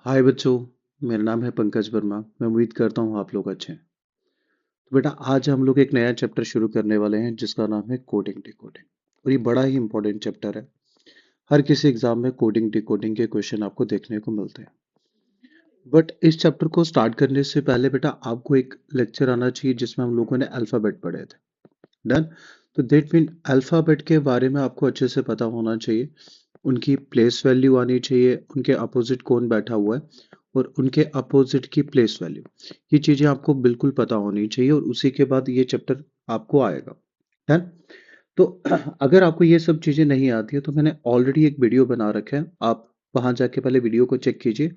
हाय बच्चों। मेरा नाम है पंकज वर्मा। मैं उम्मीद करता हूँ आप लोग अच्छे हैं। तो बेटा आज हम लोग एक नया चैप्टर शुरू करने वाले हैं जिसका नाम है कोडिंग डिकोडिंग। और ये बड़ा ही इंपॉर्टेंट चैप्टर है। हर किसी एग्जाम में कोडिंग डिकोडिंग के क्वेश्चन आपको देखने को मिलते हैं। बट इस चैप्टर को स्टार्ट करने से पहले बेटा आपको एक लेक्चर आना चाहिए जिसमें हम लोगों ने अल्फ़ाबेट पढ़े थे। डन। तो दैट मीन अल्फ़ाबेट के बारे में आपको अच्छे से पता होना चाहिए। उनकी प्लेस वैल्यू आनी चाहिए, उनके अपोजिट कौन बैठा हुआ है और उनके अपोजिट की प्लेस वैल्यू। ये चीज़ें आपको बिल्कुल पता होनी चाहिए और उसी के बाद ये चैप्टर आपको आएगा। डन। तो अगर आपको ये सब चीज़ें नहीं आती है तो मैंने ऑलरेडी एक वीडियो बना रखा है, आप वहाँ जाके पहले वीडियो को चेक कीजिए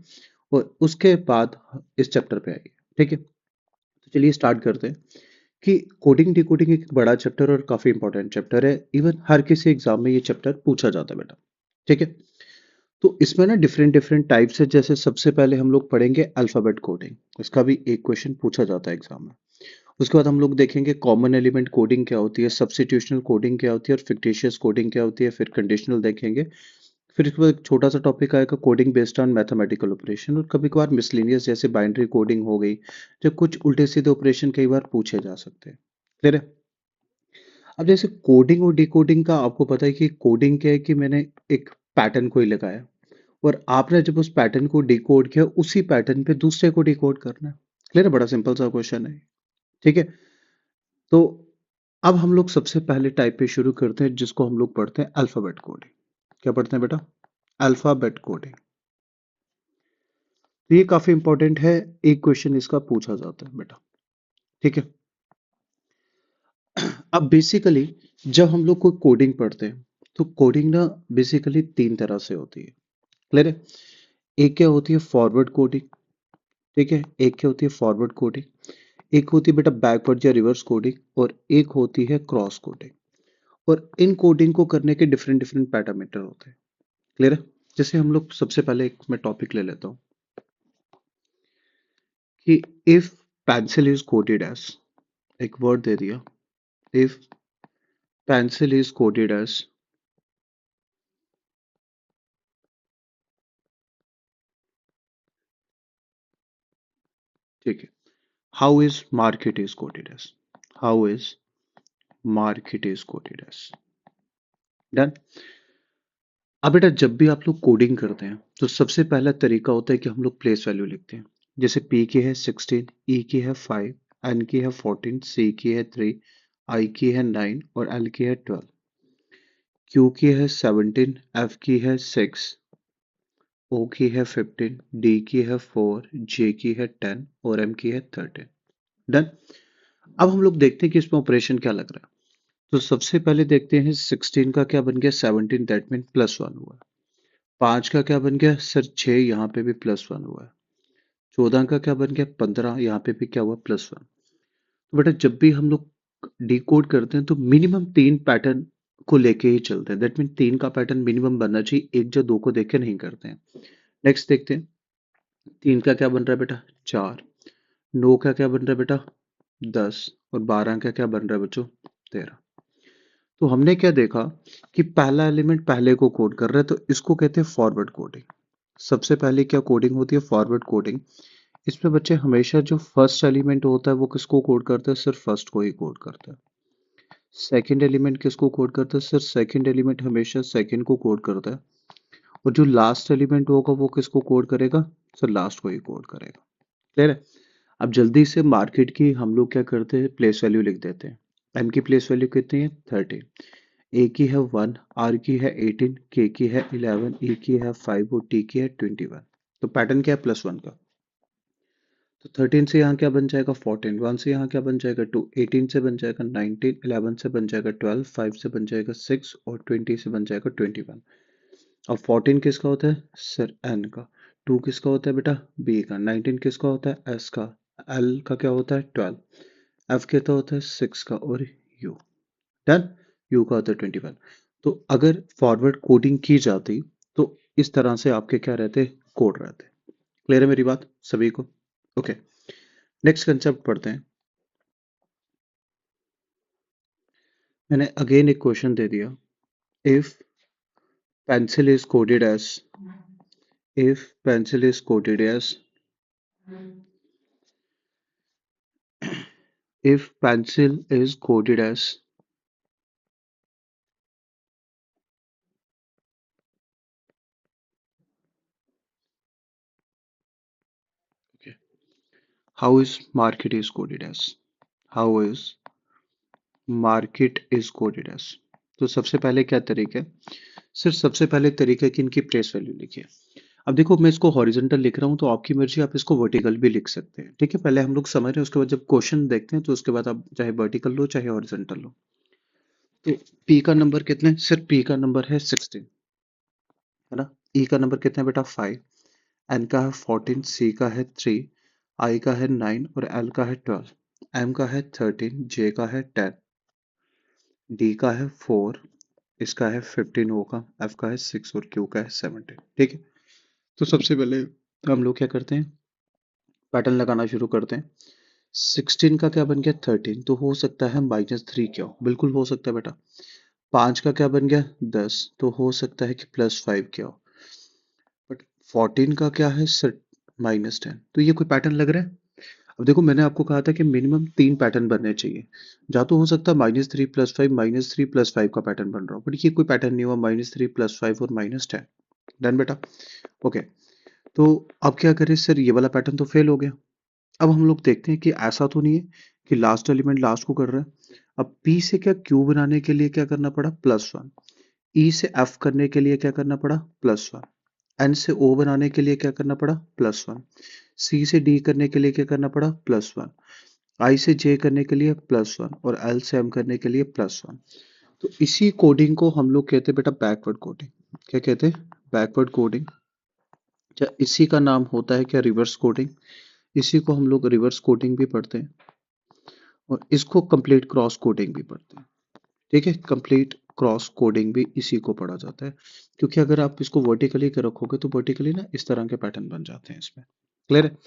और उसके बाद इस चैप्टर पे आइए। ठीक है, तो चलिए स्टार्ट करते हैं कि कोडिंग डिकोडिंग एक बड़ा चैप्टर और काफ़ी इंपॉर्टेंट चैप्टर है। इवन हर किसी एग्जाम में ये चैप्टर पूछा जाता है बेटा। ठीक है, तो इसमें ना डिफरेंट डिफरेंट टाइप्स है। जैसे सबसे पहले हम लोग पढ़ेंगे अल्फ़ाबेट कोडिंग। इसका भी एक क्वेश्चन पूछा जाता है एग्जाम में। उसके बाद हम लोग देखेंगे कॉमन एलिमेंट कोडिंग क्या होती है, सब्स्टिट्यूशनल कोडिंग क्या होती है और फिक्टिशियस कोडिंग क्या होती है, फिर कंडीशनल देखेंगे। फिर इसके बाद एक छोटा सा टॉपिक आएगा coding based on mathematical operation और कभी कभार मिसलेनियस जैसे बाइनरी कोडिंग हो गई, जब कुछ उल्टे सीधे ऑपरेशन कई बार पूछे जा सकते हैं। क्लियर है। अब जैसे कोडिंग और डिकोडिंग का आपको पता है कि कोडिंग क्या है कि मैंने एक पैटर्न को ही लगाया और आपने जब उस पैटर्न को डिकोड किया उसी पैटर्न पे दूसरे को डिकोड करना है। क्लियर है, बड़ा सिंपल सा क्वेश्चन है। ठीक है, तो अब हम लोग सबसे पहले टाइप पे शुरू करते हैं जिसको हम लोग पढ़ते हैं अल्फाबेट कोडिंग। क्या पढ़ते हैं बेटा? Alphabet coding. तो ये काफी इंपॉर्टेंट है, एक क्वेश्चन इसका पूछा जाता है बेटा। ठीक है, अब बेसिकली जब हम लोग कोई कोडिंग पढ़ते हैं तो कोडिंग ना बेसिकली तीन तरह से होती है। क्लियर है। एक क्या होती है फॉरवर्ड कोडिंग। ठीक है, एक क्या होती है फॉरवर्ड कोडिंग, एक होती है बेटा बैकवर्ड या रिवर्स कोडिंग और एक होती है क्रॉस कोडिंग। और इन कोडिंग को करने के डिफरेंट डिफरेंट पैरामीटर होते हैं। क्लियर है। जैसे हम लोग सबसे पहले एक मैं टॉपिक ले लेता हूँ कि if pencil is coded as, एक वर्ड दे दिया, if pencil is coded as, ठीक है, how is market is coded as, how is market is coded as. Done. अब बेटा जब भी आप लोग कोडिंग करते हैं तो सबसे पहला तरीका होता है कि हम लोग प्लेस वैल्यू लिखते हैं। जैसे P की है 16, E की है 5, N की है 14, C की है 3, I की है 9 और L की है 12। Q की है 17, F की है 6, O की है 15, D की है 4, J की है 10 और M की है 13। डन। अब हम लोग देखते हैं कि इसमें ऑपरेशन क्या लग रहा है। तो सबसे पहले देखते हैं 16 का क्या बन गया 17, दैट मीन +1 हुआ। 5 का क्या बन गया सर 6, यहाँ पे भी +1 हुआ है। 14 का क्या बन गया 15, यहाँ पे भी क्या हुआ +1। तो बेटा जब भी हम लोग डिकोड करते हैं तो मिनिमम 3 पैटर्न को लेके ही चलते हैं। दैट मीन 3 का पैटर्न मिनिमम बनना चाहिए, एक या दो को देख के नहीं करते हैं। नेक्स्ट देखते हैं 3 का क्या बन रहा है बेटा 4, 9 का क्या बन रहा है बेटा 10 और 12 का क्या बन रहा है बच्चों 13। तो हमने क्या देखा कि पहला एलिमेंट पहले को कोड कर रहा है तो इसको कहते हैं फॉरवर्ड कोडिंग। सबसे पहले क्या कोडिंग होती है फॉरवर्ड कोडिंग। इसमें बच्चे हमेशा जो फर्स्ट एलिमेंट होता है वो किसको कोड करता है सिर्फ फर्स्ट को ही कोड करता है। सेकंड एलिमेंट किसको कोड करता है सिर्फ सेकंड एलिमेंट हमेशा सेकंड को कोड करता है। और जो लास्ट एलिमेंट होगा वो किसको कोड करेगा सर लास्ट को ही कोड करेगा। क्लियर है। अब जल्दी से मार्केट की हम लोग क्या करते हैं प्लेस वैल्यू लिख देते हैं। एम की प्लेस वैल्यू कितनी है 13, ए की है 1, आर की है 18, के की है 11, ई की है 5 और टी की है 21। तो पैटर्न क्या है +1 का। तो 13 से यहाँ क्या बन जाएगा 14, 1 से यहाँ क्या बन जाएगा 2, 18 से बन जाएगा 19, 11 से बन जाएगा 12, 5 से बन जाएगा 6 और 20 से बन जाएगा 21। और 14 किसका होता है सर एन का, 2 किसका होता है बेटा बी का, 19 किसका होता है एस का, एल का क्या होता है 12, एफ कितना होता है 6 का और यू। डन। यू का होता है 21। तो अगर फॉरवर्ड कोडिंग की जाती तो इस तरह से आपके क्या रहते कोड रहते। क्लियर है मेरी बात सभी को? ओके, नेक्स्ट कंसेप्ट पढ़ते हैं। मैंने अगेन एक क्वेश्चन दे दिया, if pencil is coded as, if pencil is coded as if pencil is coded as okay, how is market is coded as how is market is coded as तो सबसे पहले क्या तरीका है सर सबसे पहले तरीका है कि इनकी प्लेस वैल्यू लिखिए अब देखो मैं इसको हॉरिजॉन्टल लिख रहा हूँ तो आपकी मर्जी आप इसको वर्टिकल भी लिख सकते हैं ठीक है पहले हम लोग समझ रहे हैं उसके बाद जब क्वेश्चन देखते हैं तो उसके बाद आप चाहे वर्टिकल लो चाहे हॉरिजॉन्टल लो तो पी का नंबर कितना है सर पी का नंबर है 16 है ना ई का नंबर कितना है बेटा 5 एन का है 14 सी का है 3 आई का है 9 और एल का है 12 एम का है 13 जे का है 10 डी का है 4 इसका है 15 ओ का एफ का है 6 और क्यू का है 17 ठीक है तो सबसे पहले हम लोग क्या करते हैं पैटर्न लगाना शुरू करते हैं 16 का क्या बन गया 13 तो हो सकता है -3 क्या हो बिल्कुल हो सकता है बेटा 5 का क्या बन गया 10 तो हो सकता है कि +5 क्या हो बट 14 का क्या है सर -10 तो ये कोई पैटर्न लग रहा है अब देखो मैंने आपको कहा था कि मिनिमम 3 पैटर्न बनने चाहिए या तो हो सकता है -3 +5 -3 +5 का पैटर्न बन रहा हो बट ये कोई पैटर्न नहीं हुआ -3 +5 और -10 डन बेटा ओके तो अब क्या करें सर ये वाला पैटर्न तो फेल हो गया अब हम लोग देखते हैं कि ऐसा तो नहीं है कि लास्ट एलिमेंट लास्ट को कर रहा है अब पी से क्या क्यू बनाने के लिए क्या करना पड़ा +1 ई से एफ करने के लिए क्या करना पड़ा +1 एन से ओ बनाने के लिए क्या करना पड़ा +1 सी से डी करने के लिए क्या करना पड़ा +1 आई से जे करने के लिए +1 और एल से एम करने के लिए +1 तो इसी कोडिंग को हम लोग कहते हैं बेटा बैकवर्ड कोडिंग क्या कहते हैं बैकवर्ड कोडिंग क्या इसी का नाम होता है क्या रिवर्स कोडिंग इसी को हम लोग रिवर्स कोडिंग भी पढ़ते हैं और इसको कंप्लीट क्रॉस कोडिंग भी पढ़ते हैं ठीक है कंप्लीट क्रॉस कोडिंग भी इसी को पढ़ा जाता है क्योंकि अगर आप इसको वर्टिकली कर रखोगे तो वर्टिकली ना इस तरह के पैटर्न बन जाते हैं इसमें क्लियर है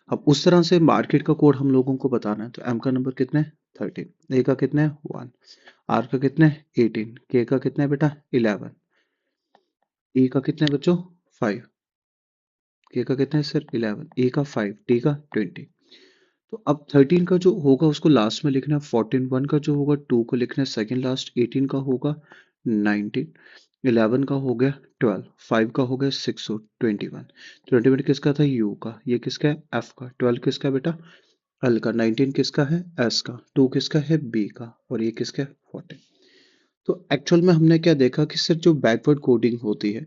अब उस तरह से मार्केट का कोड हम लोगों को बताना है तो एम का नंबर कितना है 13 ए का कितना है 1 आर का कितना है 18 के का कितना है बेटा 11 ई का कितना है बच्चों 5 के का कितना है सर 11 ए का 5 टी का 20 तो अब 13 का जो होगा उसको लास्ट में लिखना है 14 1 का जो होगा 2 को लिखना है सेकंड लास्ट 18 का होगा 19 11 का हो गया 12 5 का हो गया 6 और 21 21 किसका था यू का ये किसका है एफ का 12 किसका है बेटा एल का 19 किसका है एस का 2 किसका है बी का और ये किसका है 14 तो एक्चुअल में हमने क्या देखा कि सर जो बैकवर्ड कोडिंग होती है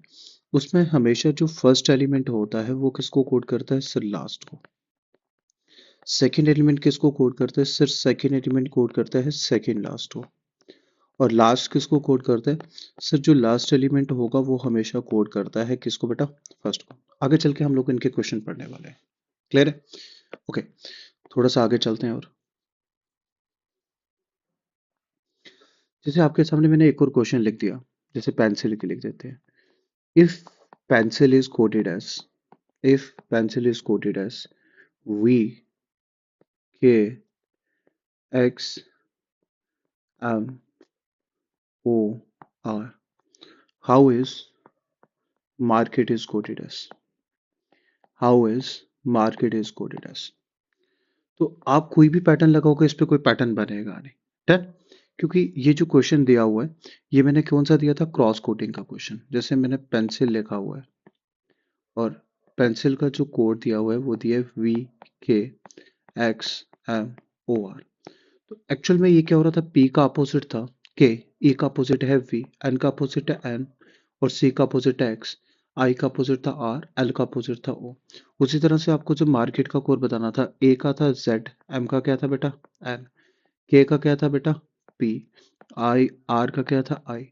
उसमें हमेशा जो फर्स्ट एलिमेंट होता है वो किसको कोड करता है सर लास्ट को सेकेंड एलिमेंट किसको कोड करता है सर सेकेंड एलिमेंट कोड करता है सेकेंड लास्ट को और लास्ट किसको कोड करता है सर जो लास्ट एलिमेंट होगा वो हमेशा कोड करता है किसको बेटा फर्स्ट को आगे चल के हम लोग इनके क्वेश्चन पढ़ने वाले हैं क्लियर है ओके थोड़ा सा आगे चलते हैं और जैसे आपके सामने मैंने एक और क्वेश्चन लिख दिया जैसे पेंसिल की लिख देते हैं if pencil is coded as if pencil is coded as V K X M O R how is market is coded as how is market is coded as तो आप कोई भी पैटर्न लगाओगे इस पे कोई पैटर्न बनेगा नहीं डन क्योंकि ये जो क्वेश्चन दिया हुआ है ये मैंने कौन सा दिया था क्रॉस कोडिंग का क्वेश्चन जैसे मैंने पेंसिल लिखा हुआ है और पेंसिल का जो कोड दिया हुआ है वो दिया है we K X M O are तो एक्चुअल में ये क्या हो रहा था पी का अपोजिट था के ई का अपोजिट है वी एन का अपोजिट है एन और सी का अपोजिट है एक्स आई का अपोजिट था आर एल का अपोजिट था ओ उसी तरह से आपको जो मार्केट का कोड बताना था ए का था जेड एम का क्या था बेटा एन के का क्या था बेटा पी आई आर का क्या था आई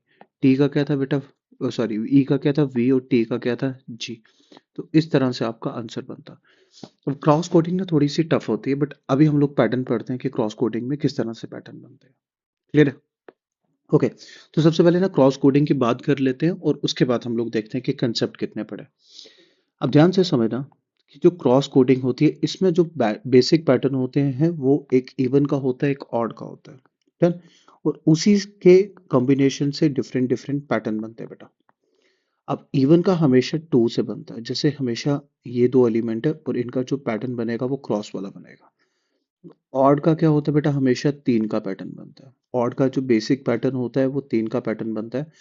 टी का क्या था बेटा सॉरी ई का क्या था वी और टी का क्या था जी तो इस तरह से आपका आंसर बनता अब क्रॉस कोडिंग ना थोड़ी सी टफ होती है बट अभी हम लोग पैटर्न पढ़ते हैं कि क्रॉस कोडिंग में किस तरह से पैटर्न बनते हैं क्लियर है ओके तो सबसे पहले ना क्रॉस कोडिंग की बात कर लेते हैं और उसके बाद हम लोग देखते हैं कि कंसेप्ट कितने पढ़े अब ध्यान से समझना कि जो क्रॉस कोडिंग होती है इसमें जो बेसिक पैटर्न होते हैं वो एक इवन का होता है एक ऑड का होता है डन और उसी के कॉम्बिनेशन से डिफरेंट डिफरेंट पैटर्न बनते हैं बेटा अब इवन का हमेशा 2 से बनता है, जैसे हमेशा ये 2 एलिमेंट है और इनका जो पैटर्न बनेगा वो क्रॉस वाला बनेगा। ऑड का क्या होता है बेटा, हमेशा 3 का पैटर्न बनता है। ऑड का जो बेसिक पैटर्न होता है वो 3 का पैटर्न बनता है।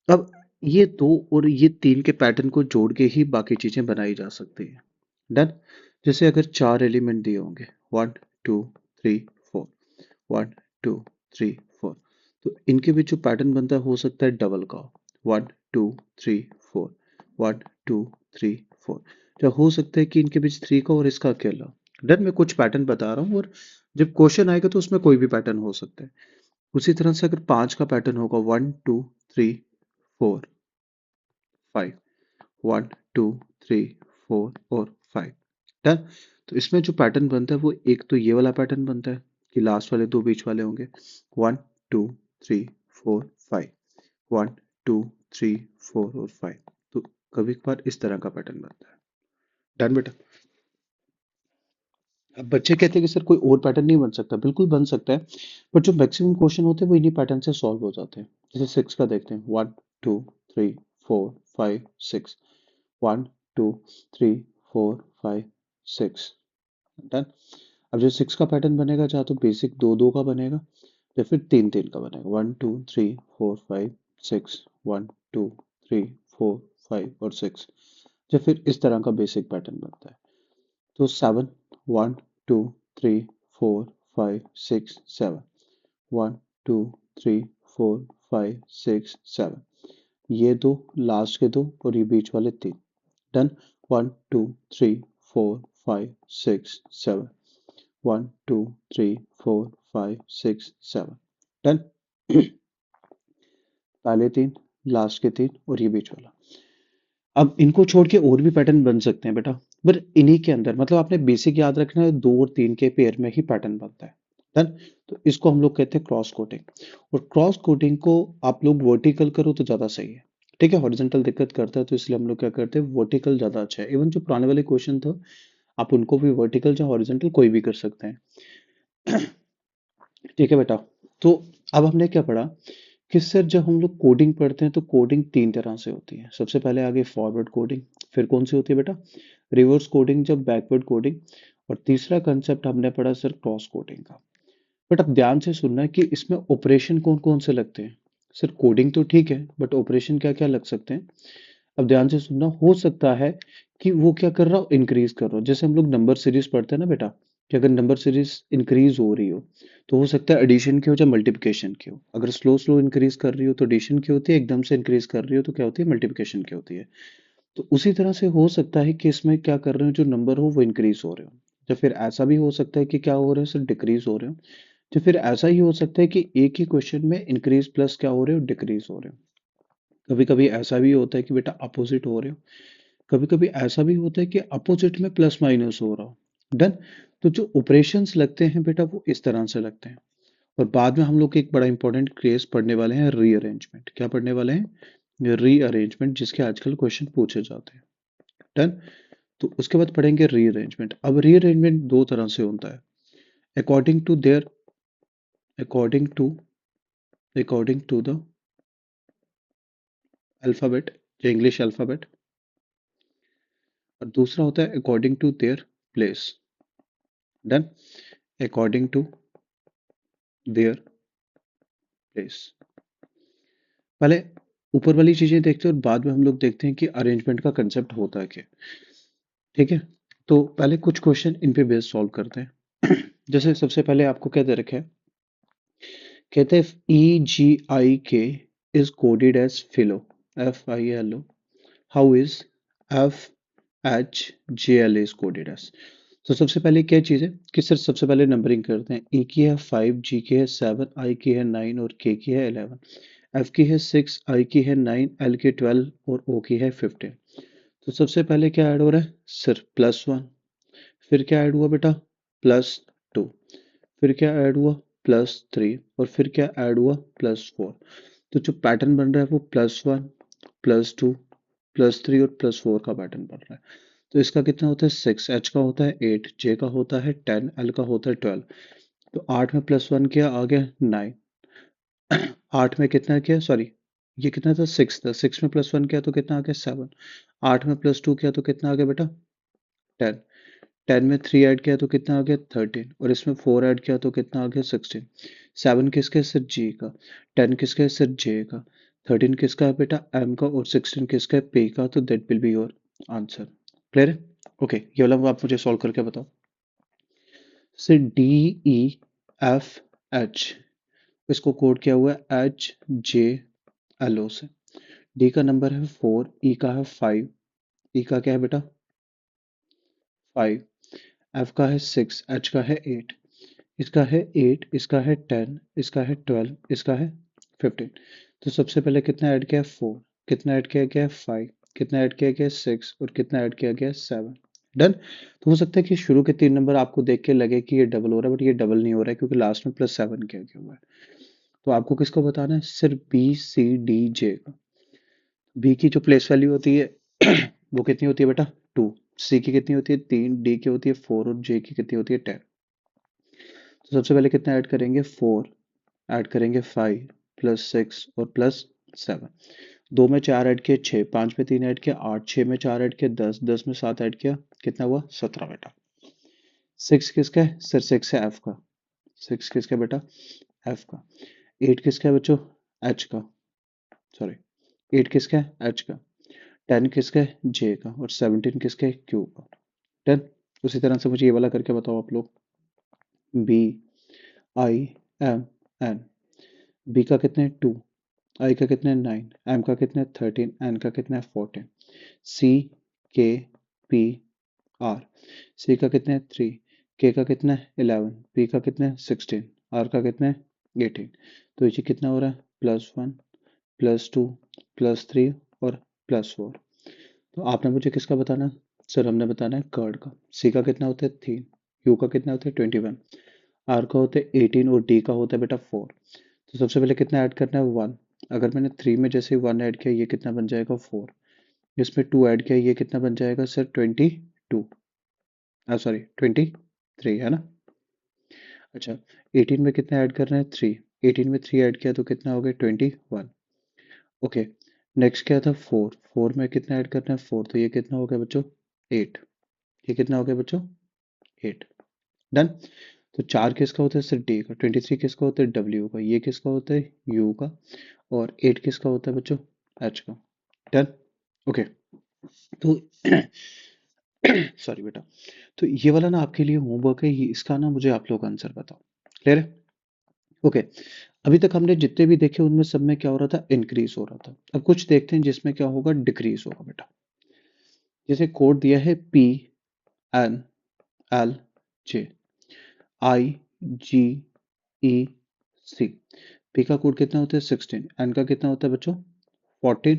अब ये 2 और ये 3 के पैटर्न को जोड़ के ही बाकी चीजें बनाई जा सकती है। डन। जैसे अगर 4 एलिमेंट दिए होंगे, 1 2 3 4, 1 2 3 4, तो इनके बीच जो पैटर्न बनता है हो सकता है डबल का, 1 2 3 4, 1 2 3 4, या हो सकता है कि इनके बीच 3 का और इसका अकेला। डन। मैं कुछ पैटर्न बता रहा हूँ और जब क्वेश्चन आएगा तो उसमें कोई भी पैटर्न हो सकता है। उसी तरह से अगर 5 का पैटर्न होगा, 1 2 3 4 5, 1 2 3 4 और 5। डन। तो इसमें जो पैटर्न बनता है वो एक तो ये वाला पैटर्न बनता है कि लास्ट वाले 2 बीच वाले होंगे, 1 2 3 4 5, 1 2 3 4 और 5। तो कभी कभार इस तरह का पैटर्न बनता है। डन बेटा। अब बच्चे कहते हैं कि सर कोई और पैटर्न नहीं बन सकता, बिल्कुल बन सकता है, बट जो मैक्सिमम क्वेश्चन होते हैं वो इन्हीं पैटर्न से सॉल्व हो जाते हैं। जैसे 6 का देखते हैं, 1 2 3 4 5 6, 1 2 3 4 5 6। डन। अब जो 6 का पैटर्न बनेगा, चाहे तो बेसिक 2 2 का बनेगा या फिर 3 3 का बनेगा, 1 2 3 4 5 6, 1 2 3 4 5 और 6, या फिर इस तरह का बेसिक पैटर्न बनता है। तो 7 1 2 3 4 5 6 7, 1 2 3 4 5 6 7, ये दो लास्ट के दो और ये बीच वाले 3। डन। 1 2 3 4 5 6 7, 1 2 3 4 5 6 7। डन। पहले 3, लास्ट के 3 और ये बीच वाला। अब इनको छोड़ के और भी पैटर्न बन सकते हैं बेटा, पर इन्हीं के अंदर मतलब आपने बेसिक याद रखना है, 2 और 3 के पेयर में ही पैटर्न बनता है। डन। तो इसको हम लोग कहते हैं क्रॉस कोडिंग। और क्रॉस कोडिंग को आप लोग वर्टिकल करो तो ज्यादा सही है। ठीक है, हॉरिजॉन्टल दिक्कत करता है तो इसलिए हम लोग क्या करते हैं, वर्टिकल ज्यादा अच्छा है। इवन जो पुराने वाले क्वेश्चन था, आप उनको भी वर्टिकल या हॉरिजॉन्टल कोई भी कर सकते हैं। ठीक है बेटा। तो अब हमने क्या पढ़ा कि सर जब हम लोग कोडिंग पढ़ते हैं तो कोडिंग 3 तरह से होती है। सबसे पहले आगे फॉरवर्ड कोडिंग, फिर कौन सी होती है बेटा, रिवर्स कोडिंग, जब बैकवर्ड कोडिंग, और तीसरा कंसेप्ट हमने पढ़ा सर क्रॉस कोडिंग का। बट अब ध्यान से सुनना है कि इसमें ऑपरेशन कौन कौन से लगते हैं। सर कोडिंग तो ठीक है, बट ऑपरेशन क्या क्या लग सकते हैं। अब ध्यान से सुनना, हो सकता है कि वो क्या कर रहा हो, इंक्रीज कर रहा हो। जैसे हम लोग नंबर सीरीज पढ़ते हैं ना बेटा, कि अगर नंबर सीरीज इंक्रीज हो रही हो तो हो सकता है एडिशन की हो या मल्टीप्लिकेशन की हो। अगर स्लो स्लो इंक्रीज कर रही हो तो एडिशन की होती है, एकदम से इंक्रीज कर रही हो तो क्या होती है, मल्टीप्लिकेशन की होती है। तो उसी तरह से हो सकता है कि इसमें क्या कर रहे हो, जो नंबर हो वो इंक्रीज हो रहे हो, या फिर ऐसा भी हो सकता है कि क्या हो रहे हो, सर डिक्रीज हो रहे हो। तो फिर ऐसा ही हो सकता है कि एक ही क्वेश्चन में इंक्रीज प्लस क्या हो रहे हो, डिक्रीज हो रहे हो। कभी कभी ऐसा भी होता है कि बेटा अपोजिट हो रहे हो। कभी कभी ऐसा भी होता है कि अपोजिट में प्लस माइनस हो रहा हो। डन। तो जो ऑपरेशंस लगते हैं बेटा वो इस तरह से लगते हैं। और बाद में हम लोग एक बड़ा इंपॉर्टेंट केस पढ़ने वाले हैं, रीअरेंजमेंट। क्या पढ़ने वाले हैं, रीअरेंजमेंट, जिसके आजकल क्वेश्चन पूछे जाते हैं। डन। तो उसके बाद पढ़ेंगे रीअरेंजमेंट। अब रीअरेंजमेंट दो तरह से होता है, according to their according to according to the alphabet या इंग्लिश अल्फाबेट, और दूसरा होता है according to their place. Done. According to their place. पहले ऊपर वाली चीजें देखते हैं और बाद में हम लोग देखते हैं कि अरेंजमेंट का कंसेप्ट होता है क्या। ठीक है। तो पहले कुछ क्वेश्चन इन पे बेस सॉल्व करते हैं। जैसे सबसे पहले आपको क्या दे रखे हैं, कहते हैं EGIK is coded as philo, FILO. How is FHJL is coded as? तो सबसे पहले क्या चीज है कि सर सबसे पहले नंबरिंग करते हैं। E की है 5, G की है 7, I की है 9 और K की है 11। F की है 6, I की है 9, L की 12 और O की है 15। तो सबसे पहले क्या ऐड हो रहा है, सर +1। फिर क्या ऐड हुआ बेटा, +2। फिर क्या ऐड हुआ, +3। और फिर क्या ऐड हुआ, +4। तो जो पैटर्न बन रहा है वो +1 +2 +3 और +4 का पैटर्न बन रहा है। तो इसका कितना होता है, 6, H का होता है 8, J का होता है 10, L का होता है 12। तो 8 में +1 किया, आ गया 9। 8 में कितना किया, सॉरी ये कितना था, 6 था, 6 में +1 किया तो कितना आ गया, 7। 8 में +2 किया तो कितना आ गया बेटा, 10। 10 में 3 ऐड किया तो कितना आ गया, 13। और इसमें 4 ऐड किया तो कितना आ गया, 16। 7 किसका है, सर जी का। 10 किसका है, सर जे का। 13 किसका है बेटा, एम का। और 16 किसका है, पे का। तो that will be your answer. Clear है? ओके, ये वाला आप मुझे सॉल्व करके बताओ। से डी ई एफ एच, इसको कोड किया हुआ है HJLO से। डी का नंबर है 4, ई का है 5, ई का क्या है बेटा, 5। एफ का है 6, एच का है 8, इसका है 8, इसका है 10, इसका है 12, इसका है 15। तो सबसे पहले कितना ऐड किया है, 4। कितना ऐड किया गया है, 5। कितना ऐड किया गया है, 6। और कितना ऐड किया गया है, 7। डन। तो हो सकता है कि शुरू के 3 नंबर आपको देख के लगे कि ये डबल हो रहा है, बट ये डबल नहीं हो रहा है क्योंकि लास्ट में +7 किया गया हुआ है। तो आपको किसको बताना है, सिर्फ BCDJ का। बी की जो प्लेस वैल्यू होती है वो कितनी होती है बेटा, 2। सी की कितनी होती है, 3। डी की होती है 4। और जे की कितनी होती है, 10। तो सबसे पहले कितना ऐड करेंगे, 4। ऐड करेंगे 5 +6 और +7। 2 में 4 ऐड किए 6, 5 में 3 ऐड किया 8, 6 में 4 ऐड किया 10, 10 में 7 ऐड किया कितना हुआ, 17 बेटा। 6 किसका है, सर 6 है एफ का। 6 किसका है बेटा, एफ का। 8 किसका है बच्चों, एच का। सॉरी, 8 किसका है, एच का। 10 किसका है, जे का। और 17 किसका है, क्यू का। 10। उसी तरह से मुझे ये वाला करके बताओ आप लोग। BIMN, बी का कितने हैं, 2। आई का कितने हैं, 9। एम का कितने हैं, 13। एन का कितने हैं, 14। CKPR, सी का कितने हैं, 3। के का कितना है, 11। पी का कितने हैं, 16। आर का कितने हैं, 18। तो ये कितना हो रहा है, +1 +2 +3 और +4। तो आपने मुझे किसका बताना है, सर हमने बताना है कर्ड का। सी का कितना होता है, 3। यू का कितना होता है, 21। आर का होता है 18। और डी का होता है बेटा 4। तो सबसे पहले कितना ऐड करना है, 1। अगर मैंने 3 में जैसे 1 ऐड किया ये कितना बन जाएगा, 4। इसमें 2 ऐड किया ये कितना बन जाएगा सर, 22। सॉरी 23 है ना। अच्छा, 18 में कितना ऐड करना है, 3। 18 में 3 ऐड किया तो कितना हो गया, 21। ओके, नेक्स्ट क्या था, 4। 4 में कितना ऐड करना है, 4। तो ये कितना हो गया बच्चों, 8। ये कितना हो गया बच्चों, 8। डन। तो 4 किसका होता है, सिर्फ डी का। 23 किसका होता है, डब्ल्यू का। ये किसका होता है, यू का। और 8 किसका होता है बच्चों, एच का। डन। ओके। तो सॉरी बेटा। तो ये वाला ना आपके लिए होमवर्क है, इसका ना मुझे आप लोग आंसर बताओ। क्लियर है? ओके। अभी तक हमने जितने भी देखे उनमें सब में क्या हो रहा था, इंक्रीज हो रहा था। अब कुछ देखते हैं जिसमें क्या होगा, डिक्रीज होगा बेटा। जैसे कोड दिया है PNLJ IGEC। पी का कोड कितना होता है, 16। एन का कितना होता है बच्चों, 14।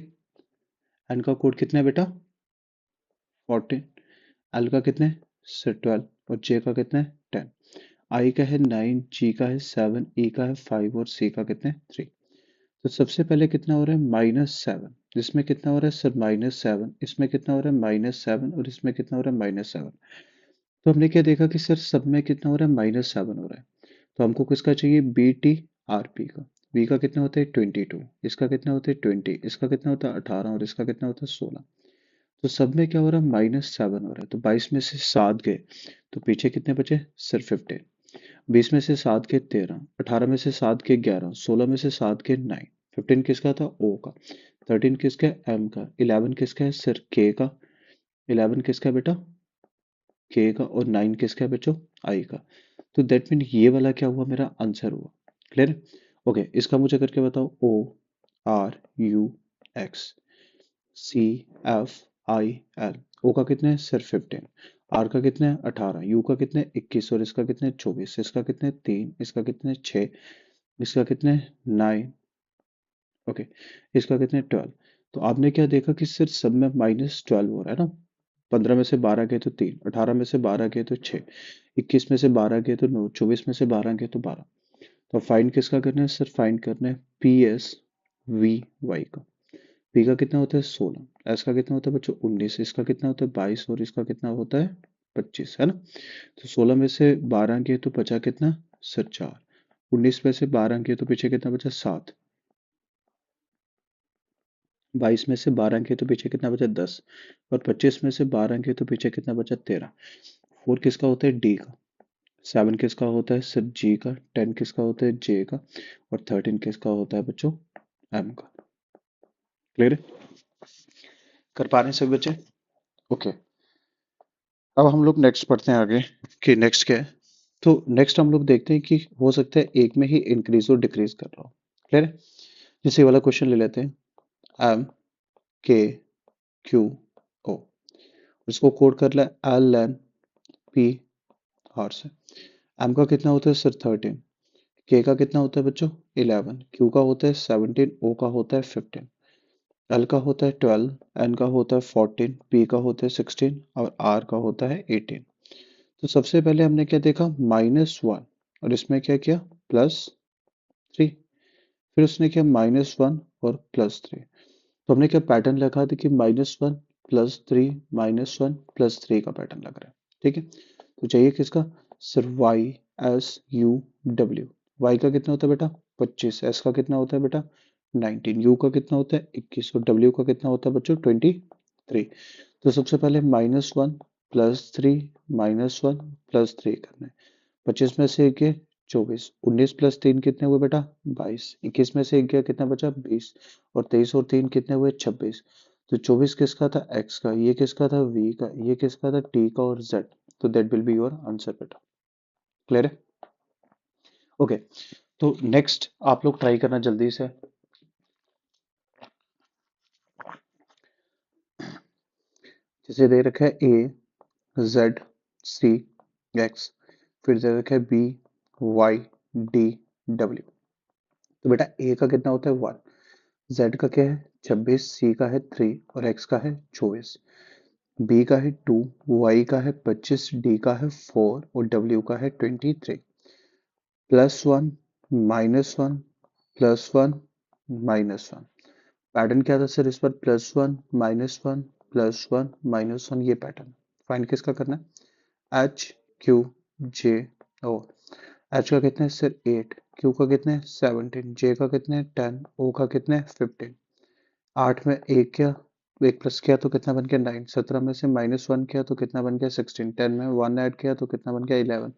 एन का कोड कितना है बेटा, 14। एल का कितना है सर, 12। और जे का कितना है, 10। आई का है 9, जी का है 7, ई का है 5 और सी का कितना है, 3। तो सबसे पहले कितना हो रहा है, -7। इसमें कितना हो रहा है सर, -7। इसमें कितना हो रहा है, -7। और इसमें कितना हो रहा है, -7। तो हमने क्या देखा कि सर सब में कितना हो रहा है, -7 हो रहा है। तो हमको किसका चाहिए, BTRP का। बी का कितना होता है, 22। इसका कितना होता है, 20। इसका कितना होता है, 18। और इसका कितना होता है, 16। तो सब में क्या हो रहा है, -7 हो रहा है। तो 22 में से 7 गए तो पीछे कितने बचे, सिर्फ 15। 20 में से 7 के 13। 18 में से 7 के 11। 16 में से 7 के 9। 15 किसका था, ओ का। 13 किसका है, एम का। 11 किसका है सर, के का। 11 किसका है बेटा, के का। और 9 किसका है बच्चों, आई का। तो दैट मीन ये वाला क्या हुआ, मेरा आंसर हुआ। क्लियर? ओके, इसका मुझे करके बताओ। ORUX CFIL। ओ का कितने हैं सर, 15। आर का कितने हैं, 18। यू का कितने हैं, 21। और इसका कितने हैं, 24। इसका कितने हैं, 3। इसका कितने हैं, 6। इसका कितने हैं, 9। ओके, इसका कितने हैं, 12। तो आपने क्या देखा कि सिर्फ सब में -12 हो रहा है ना। 15 में से 12 गए तो 3। 18 में से 12 गए तो 6। 21 में से 12 गए तो 9। 24 में से 12 गए तो 12। तो फाइंड किसका करना है सर, फाइंड करना है PSVY का। पी का कितना होता है, 16। एस का कितना होता है बच्चों, 19। इसका कितना होता है, 22। और इसका कितना होता है, 25 है ना। तो 16 में से 12 गए तो बचा कितना सर, 4। 19 में से 12 गए तो पीछे कितना बचा, 7। 22 में से 12 गए तो पीछे कितना बचा 10, और 25 में से 12 गए तो पीछे कितना बचा 13। 4 किसका होता है डी का, 7 किसका होता है सिर्फ जी का, 10 किसका होता है जे का, और 13 किसका होता है बच्चों एम का। क्लियर है? कर पा रहे हैं सभी बच्चे? ओके। अब हम लोग नेक्स्ट पढ़ते हैं आगे कि नेक्स्ट क्या है। तो नेक्स्ट हम लोग देखते हैं कि हो सकता है एक में ही इंक्रीज और डिक्रीज कर रहा हो। क्लियर है? जैसे ये वाला क्वेश्चन ले लेते हैं, एम के क्यू ओ, इसको कोड कर ले एल एन पी आर से। एम का कितना होता है सर 13, के का कितना होता है बच्चों 11, क्यू का होता है 17, ओ का होता है 15, एल का होता है 12, एन का होता है 14, पी का होता है 16 और आर का होता है 18। तो सबसे पहले हमने क्या देखा -1, और इसमें क्या किया +3, फिर उसने किया -1 और +3। तो हमने क्या पैटर्न लगा दी कि -1 +3 -1 +3 का पैटर्न लग रहा है। ठीक है, तो चाहिए किसका सिर्फ Y S U W. Y का कितना होता है बेटा 25, एस का कितना होता है बेटा 19, यू का कितना होता है 21 और डब्ल्यू का कितना होता है बच्चों 23। तो सबसे पहले -1 +3 -1 +3 करना है। 25 में से एक गया 24, 19 + 3 कितने हुए बेटा 22, 21 में से एक गया कितना बचा 20, और 23 और 3 कितने हुए 26। तो 24 किसका था x का, ये किसका था v का, ये किसका था t का और z। तो that will be your answer बेटा। क्लियर है? ओके। तो नेक्स्ट आप लोग ट्राई करना जल्दी से। जैसे दे रखा है a z c x, फिर दे रखा है b y d w। तो बेटा a का कितना होता है 1, z का क्या है 26, c का है 3 और x का है 24, b का है 2, y का है 25, d का है 4 और w का है 23। +1 -1 +1 -1, पैटर्न क्या था सर इस पर +1 -1 +1 -1, ये पैटर्न फाइंड किसका करना है एच क्यू जे ओ। एच का कितना है सर 8, क्यू का कितना है 17, जे का कितना है 10, ओ का कितना है 15। 8 में एक किया, एक प्लस किया तो कितना बन गया 9, 17 में से -1 किया तो कितना बन गया 16, 10 में 1 ऐड किया तो कितना बन गया 11,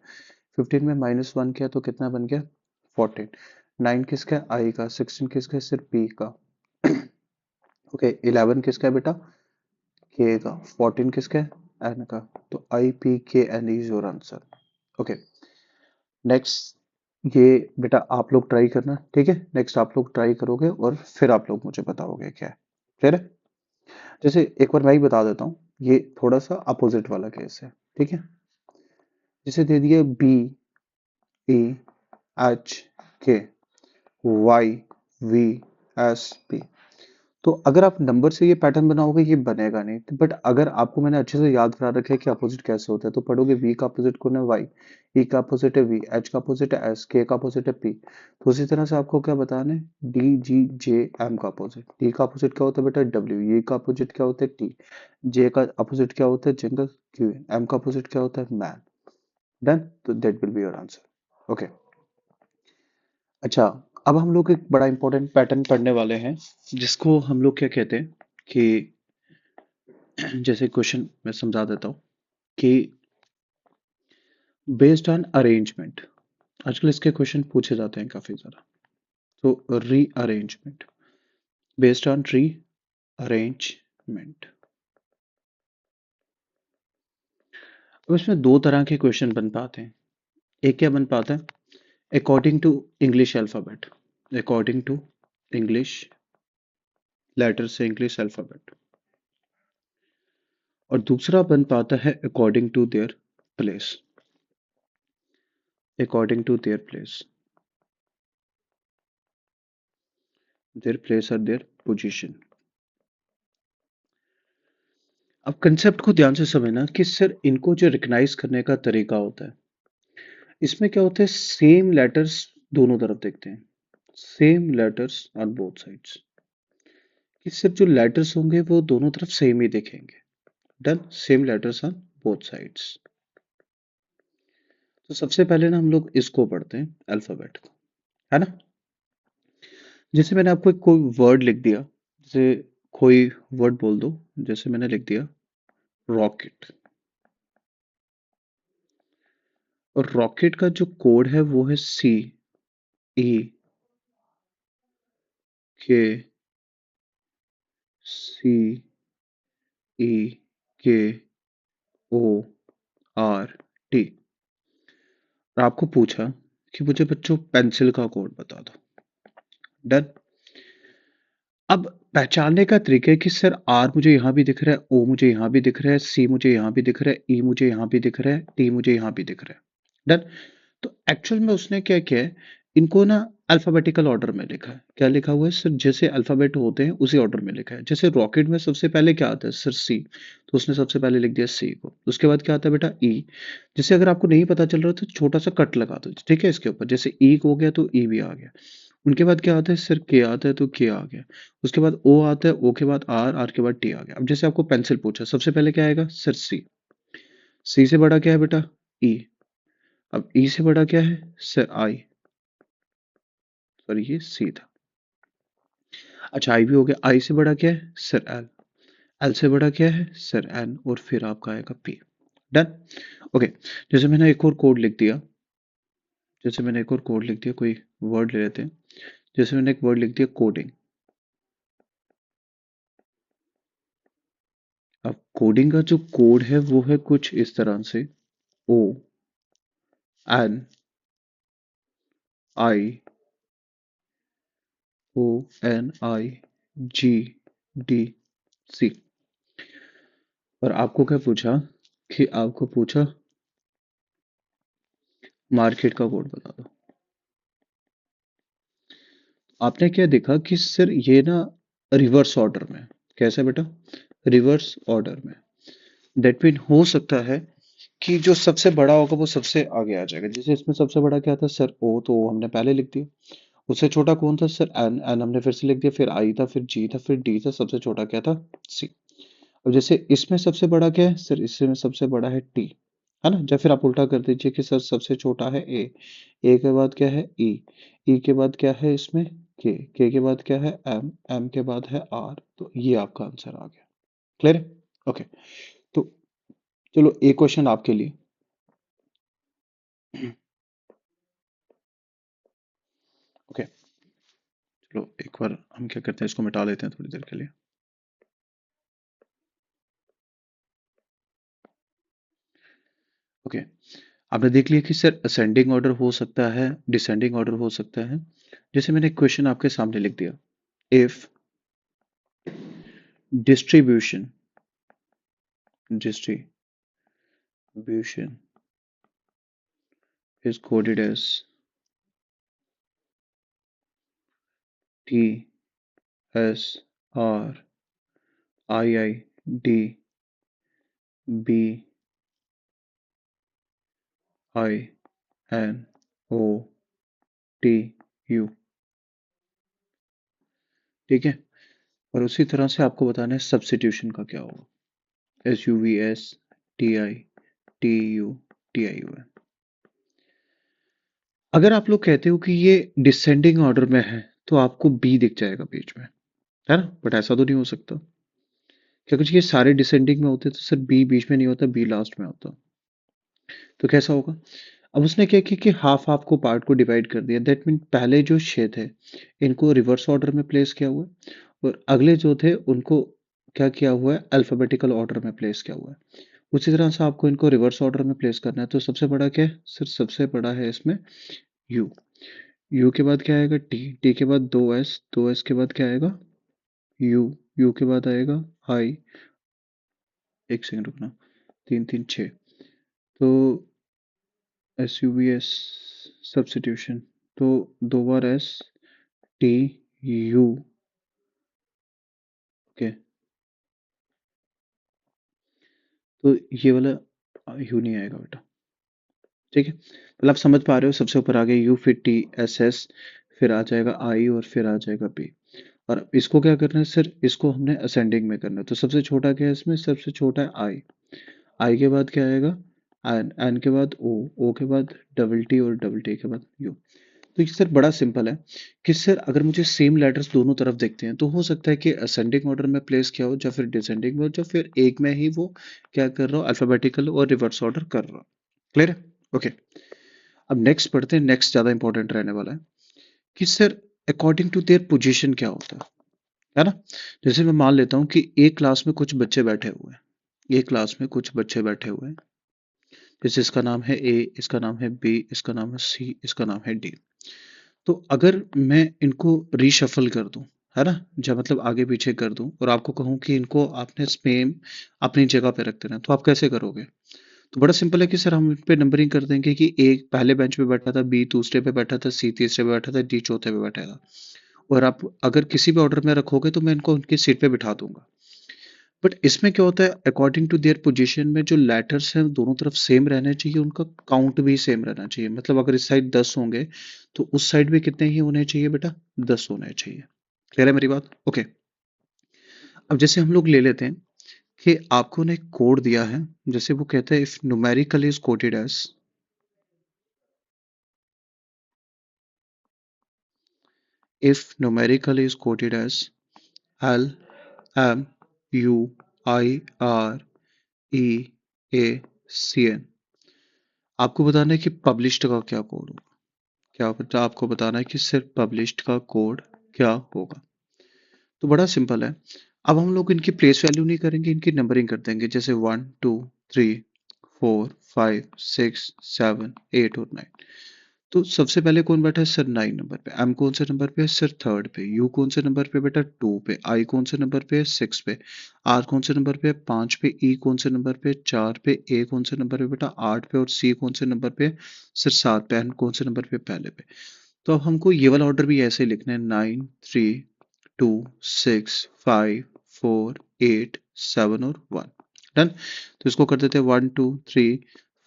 15 में -1 किया तो कितना बन गया 14। 9 किसका है आई का, 16 किसका है सिर्फ पी का, ओके 11 किसका है बेटा के का, 14 किसका है एन का। तो I P K N is your answer. Okay, next ये बेटा आप लोग ट्राई करना, ठीक है? नेक्स्ट आप लोग ट्राई करोगे और फिर आप लोग मुझे बताओगे क्या है। क्लियर है? जैसे एक बार मैं ही बता देता हूँ, ये थोड़ा सा अपोजिट वाला केस है। ठीक है, जैसे दे दिया बी ई एच के वाई वी एस पी। तो अगर आप नंबर से ये पैटर्न बनाओगे ये बनेगा नहीं, बट अगर आपको मैंने अच्छे से याद करा रखा है कि अपोजिट कैसे होता है, तो पढ़ोगे वी का अपोजिट कौन है वाई, ई का अपोजिट है वी, एच का अपोजिट है एस, के का अपोजिट है पी। तो उसी तरह से आपको क्या बताना है डी जी जे एम का अपोजिट, डी का अपोजिट क्या होता है बेटा डब्ल्यू, ई का अपोजिट क्या होता है टी, जे का अपोजिट क्या होता है जंगल क्यू, एम का अपोजिट क्या होता है मैन। डन, तो that will be your answer. Okay, अच्छा, अब हम लोग एक बड़ा इंपॉर्टेंट पैटर्न पढ़ने वाले हैं जिसको हम लोग क्या कहते हैं कि जैसे क्वेश्चन मैं समझा देता हूँ कि बेस्ड ऑन अरेंजमेंट, आजकल इसके क्वेश्चन पूछे जाते हैं काफी ज्यादा। तो रीअरेंजमेंट, बेस्ड ऑन री अरेंजमेंट, अब इसमें दो तरह के क्वेश्चन बन पाते हैं। एक क्या बन पाता है according to English alphabet, according to English letter से इंग्लिश अल्फाबेट, और दूसरा बन पाता है according to their place, according to their place or their position। अब कंसेप्ट को ध्यान से समझना कि सर इनको जो रिकग्नाइज करने का तरीका होता है, इसमें क्या होता है सेम लेटर्स दोनों तरफ देखते हैं, same letters on both sides, कि सिर्फ जो लेटर्स होंगे वो दोनों तरफ सेम ही दिखेंगे। Done, same letters on both sides. तो सबसे पहले ना हम लोग इसको पढ़ते हैं अल्फाबेट को, है ना? जैसे मैंने आपको एक कोई वर्ड लिख दिया, जैसे कोई वर्ड बोल दो, जैसे मैंने लिख दिया रॉकेट, और रॉकेट का जो कोड है वो है CEKCEORT। और आपको पूछा कि मुझे बच्चों पेंसिल का कोड बता दो। डन। अब पहचानने का तरीका है कि सर आर मुझे यहाँ भी दिख रहा है, ओ मुझे यहाँ भी दिख रहा है, सी मुझे यहाँ भी दिख रहा है, ई मुझे यहाँ भी दिख रहा है, टी मुझे यहाँ भी दिख रहा है। डन। तो एक्चुअल में उसने क्या किया है, इनको ना अल्फाबेटिकल ऑर्डर में लिखा है। क्या लिखा हुआ है सर, जैसे अल्फाबेट होते हैं उसी ऑर्डर में लिखा है। जैसे रॉकेट में सबसे पहले क्या आता है सर, सी, तो उसने सबसे पहले लिख दिया सी को। उसके बाद क्या आता है बेटा, ई। जैसे अगर आपको नहीं पता चल रहा तो छोटा सा कट लगा दो, ठीक है, इसके ऊपर। जैसे ई हो गया तो ई भी आ गया। उनके बाद क्या आता है सर, के आता है तो के आ गया। उसके बाद ओ आता है, ओ के बाद आर, आर के बाद टी आ गया। अब जैसे आपको पेंसिल पूछा, सबसे पहले क्या आएगा सर, सी। सी से बड़ा क्या है बेटा, ई। अब ई से बड़ा क्या है सर, आई। सॉरी, ये सी था। अच्छा, आई भी हो गया। आई से बड़ा क्या है सर, एल। एल से बड़ा क्या है सर, एन। और फिर आपका आएगा पी। डन। ओके। जैसे मैंने एक और कोड लिख दिया, कोई वर्ड ले लेते हैं। जैसे मैंने एक वर्ड लिख दिया कोडिंग। अब कोडिंग का जो कोड है वो है कुछ इस तरह से, ओ एन आई, ओ एन आई जी डी सी। और आपको क्या पूछा, कि आपको पूछा मार्केट का कोड बता दो। आपने क्या देखा कि सर ये ना रिवर्स ऑर्डर में। कैसे बेटा, रिवर्स ऑर्डर में। दैट मीन हो सकता है कि जो सबसे बड़ा होगा वो सबसे आगे आ जाएगा। जैसे इसमें सबसे बड़ा क्या था सर, ओ, तो ओ हमने पहले लिख दिया। उससे छोटा कौन था सर, एन। एन हमने फिर से लिख दिया, फिर आई था, फिर जी था, फिर डी था, सबसे छोटा क्या था, सी। अब जैसे इसमें सबसे बड़ा क्या है सर, इसमें सबसे बड़ा है टी, है ना। या फिर आप उल्टा कर दीजिए कि सर सबसे छोटा है ए। ए के बाद क्या है ई। ई के बाद क्या है इसमें के के बाद क्या है एम। एम के बाद है आर। तो ये आपका आंसर आ गया। क्लियर है। ओके। तो चलो एक क्वेश्चन आपके लिए। ओके। चलो एक बार हम क्या करते हैं, इसको मिटा लेते हैं थोड़ी देर के लिए। ओके। आपने देख लिया कि सर असेंडिंग ऑर्डर हो सकता है, डिसेंडिंग ऑर्डर हो सकता है। जैसे मैंने एक क्वेश्चन आपके सामने लिख दिया, if distribution distribution is coded as T S R I I D B I N O T U। ठीक है। और उसी तरह से आपको बताना है सब्स्टिट्यूशन का क्या होगा, SUVSTITUTIUN। अगर आप लोग कहते हो कि ये डिसेंडिंग ऑर्डर में है तो आपको बी दिख जाएगा बीच में, है ना। बट ऐसा तो नहीं हो सकता, क्या कुछ ये सारे डिसेंडिंग में होते तो सर बी बीच में नहीं होता, बी लास्ट में होता। तो कैसा होगा। अब उसने क्या किया कि हाफ हाफ को पार्ट को डिवाइड कर दिया। दैट मीन पहले जो छह थे इनको रिवर्स ऑर्डर में प्लेस किया हुआ है, और अगले जो थे उनको क्या किया हुआ है, अल्फाबेटिकल ऑर्डर में प्लेस किया हुआ है। उसी तरह से आपको इनको रिवर्स ऑर्डर में प्लेस करना है। तो सबसे बड़ा क्या है सर, सबसे बड़ा है इसमें यू। यू के बाद क्या आएगा टी। टी के बाद दो एस, दो एस के बाद क्या आएगा यू। यू के बाद आएगा आई। एक सेकंड रुकना, तीन तीन छः। तो S U V S substitution, तो दो बार एस टी यू। ओके। तो ये वाला यू नहीं आएगा बेटा। ठीक है, मतलब आप समझ पा रहे हो, सबसे ऊपर आ गया यू, फिर टी एस एस, फिर आ जाएगा आई, और फिर आ जाएगा बी। और इसको क्या करना है सर, इसको हमने असेंडिंग में करना है। तो सबसे छोटा क्या है इसमें, सबसे छोटा है आई। आई के बाद क्या आएगा एन। एन के बाद ओ। ओ के बाद डबल टी, और डबल टी के बाद यू। तो ये सर बड़ा सिंपल है कि सर अगर मुझे सेम लेटर्स दोनों तरफ देखते हैं तो हो सकता है कि असेंडिंग ऑर्डर में प्लेस किया हो या फिर डिसेंडिंग में हो या फिर एक में ही वो क्या कर रहा हो, अल्फाबेटिकल और रिवर्स ऑर्डर कर रहा हो। क्लियर है? ओके। अब नेक्स्ट पढ़ते हैं। नेक्स्ट ज्यादा इंपॉर्टेंट रहने वाला है कि sir according to their position क्या होता है ना? जैसे मैं मान लेता हूँ कि एक क्लास में कुछ बच्चे बैठे हुए हैं, एक क्लास में कुछ बच्चे बैठे हुए हैं, जैसे इसका नाम है ए, इसका नाम है बी, इसका नाम है सी, इसका नाम है डी। तो अगर मैं इनको रीशफल कर दूं, है ना, जब मतलब आगे पीछे कर दूं और आपको कहूं कि इनको आपने स्पेम अपनी जगह पे रख देना, तो आप कैसे करोगे? तो बड़ा सिंपल है कि सर हम इन पे नंबरिंग कर देंगे कि ए पहले बेंच पे बैठा था, बी दूसरे पे बैठा था, सी तीसरे पे बैठा था, डी चौथे पे बैठा था। और आप अगर किसी भी ऑर्डर में रखोगे तो मैं इनको उनकी सीट पे बिठा दूंगा। बट इसमें क्या होता है, अकॉर्डिंग टू देयर पोजीशन में जो लेटर्स हैं दोनों तरफ सेम रहने चाहिए, उनका काउंट भी सेम रहना चाहिए। मतलब अगर इस साइड 10 होंगे तो उस साइड भी कितने ही होने चाहिए बेटा? 10 होने चाहिए। क्लियर है मेरी बात? ओके। अब जैसे हम लोग ले लेते हैं कि आपको ने एक कोड दिया है, जैसे वो कहता है if numerical is coded as, if numerical is quoted as L M U I R E A C N, आपको बताना है कि पब्लिश्ड का क्या कोड होगा। क्या बता आपको बताना है कि सिर्फ पब्लिश्ड का कोड क्या होगा। तो बड़ा सिंपल है। अब हम लोग इनकी प्लेस वैल्यू नहीं करेंगे, इनकी नंबरिंग कर देंगे, जैसे 1 2 3 4 5 6 7 8 और 9। तो सबसे पहले कौन बैठा है सर? 9 नंबर पे। एम कौन से नंबर पे है सर? थर्ड पे। यू कौन से नंबर पे बेटा? 2 पे। आई कौन से नंबर पे है? 6 पे। आर कौन से नंबर पे है? 5 पे। ई कौन से नंबर पे है? 4 पे। ए कौन से नंबर पे बेटा? 8 पे। और सी कौन से नंबर पे है? सर 7 पे। एन कौन से नंबर पे? पहले पे। तो अब हमको ये वाला ऑर्डर भी ऐसे ही लिखना है, 9 3 2 6 5 4 8 7 और 1। डन। तो इसको कर देते हैं 1 2 3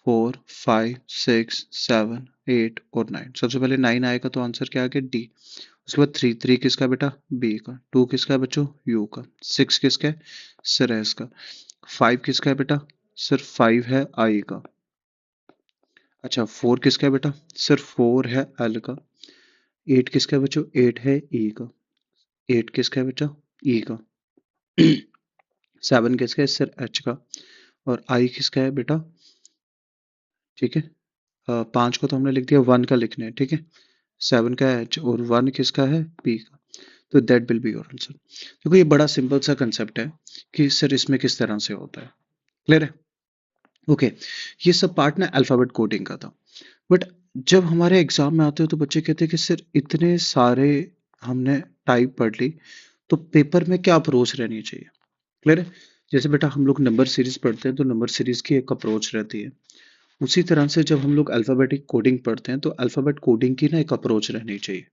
4 5 6 7 8 और 9। सबसे पहले 9 आएगा तो आंसर क्या आ गया? डी। उसके बाद 3 3 किसका बेटा? बी का। 2 किसका है बच्चों? यू का। 6 किसका है? सर एस का। 5 किसका है बेटा? सर 5 है आई का। अच्छा 4 किसका है बेटा? सर 4 है एल का। 8 किसका है बच्चों? 8 है ई का। 8 किसका है बेटा? ई का। 7 किसका है सर? एच का। और आई किसका है बेटा? ठीक है। 5 को तो हमने लिख दिया, 1 का लिखना है, ठीक है। 7 का एच और 1 किसका है? पी का। तो that will be your answer. देखो ये बड़ा सिंपल सा कंसेप्ट है कि सर इसमें किस तरह से होता है। क्लियर है? ओके। ये सब पार्ट ना अल्फाबेट कोडिंग का था। बट जब हमारे एग्जाम में आते हो तो बच्चे कहते हैं कि सर इतने सारे हमने टाइप पढ़ ली, तो पेपर में क्या अप्रोच रहनी चाहिए? क्लियर है? जैसे बेटा हम लोग नंबर सीरीज पढ़ते हैं तो नंबर सीरीज की एक अप्रोच रहती है। उसी तरह से जब हम लोग अल्फाबेटिक कोडिंग पढ़ते हैं तो अल्फाबेट कोडिंग की ना एक अप्रोच रहनी चाहिए।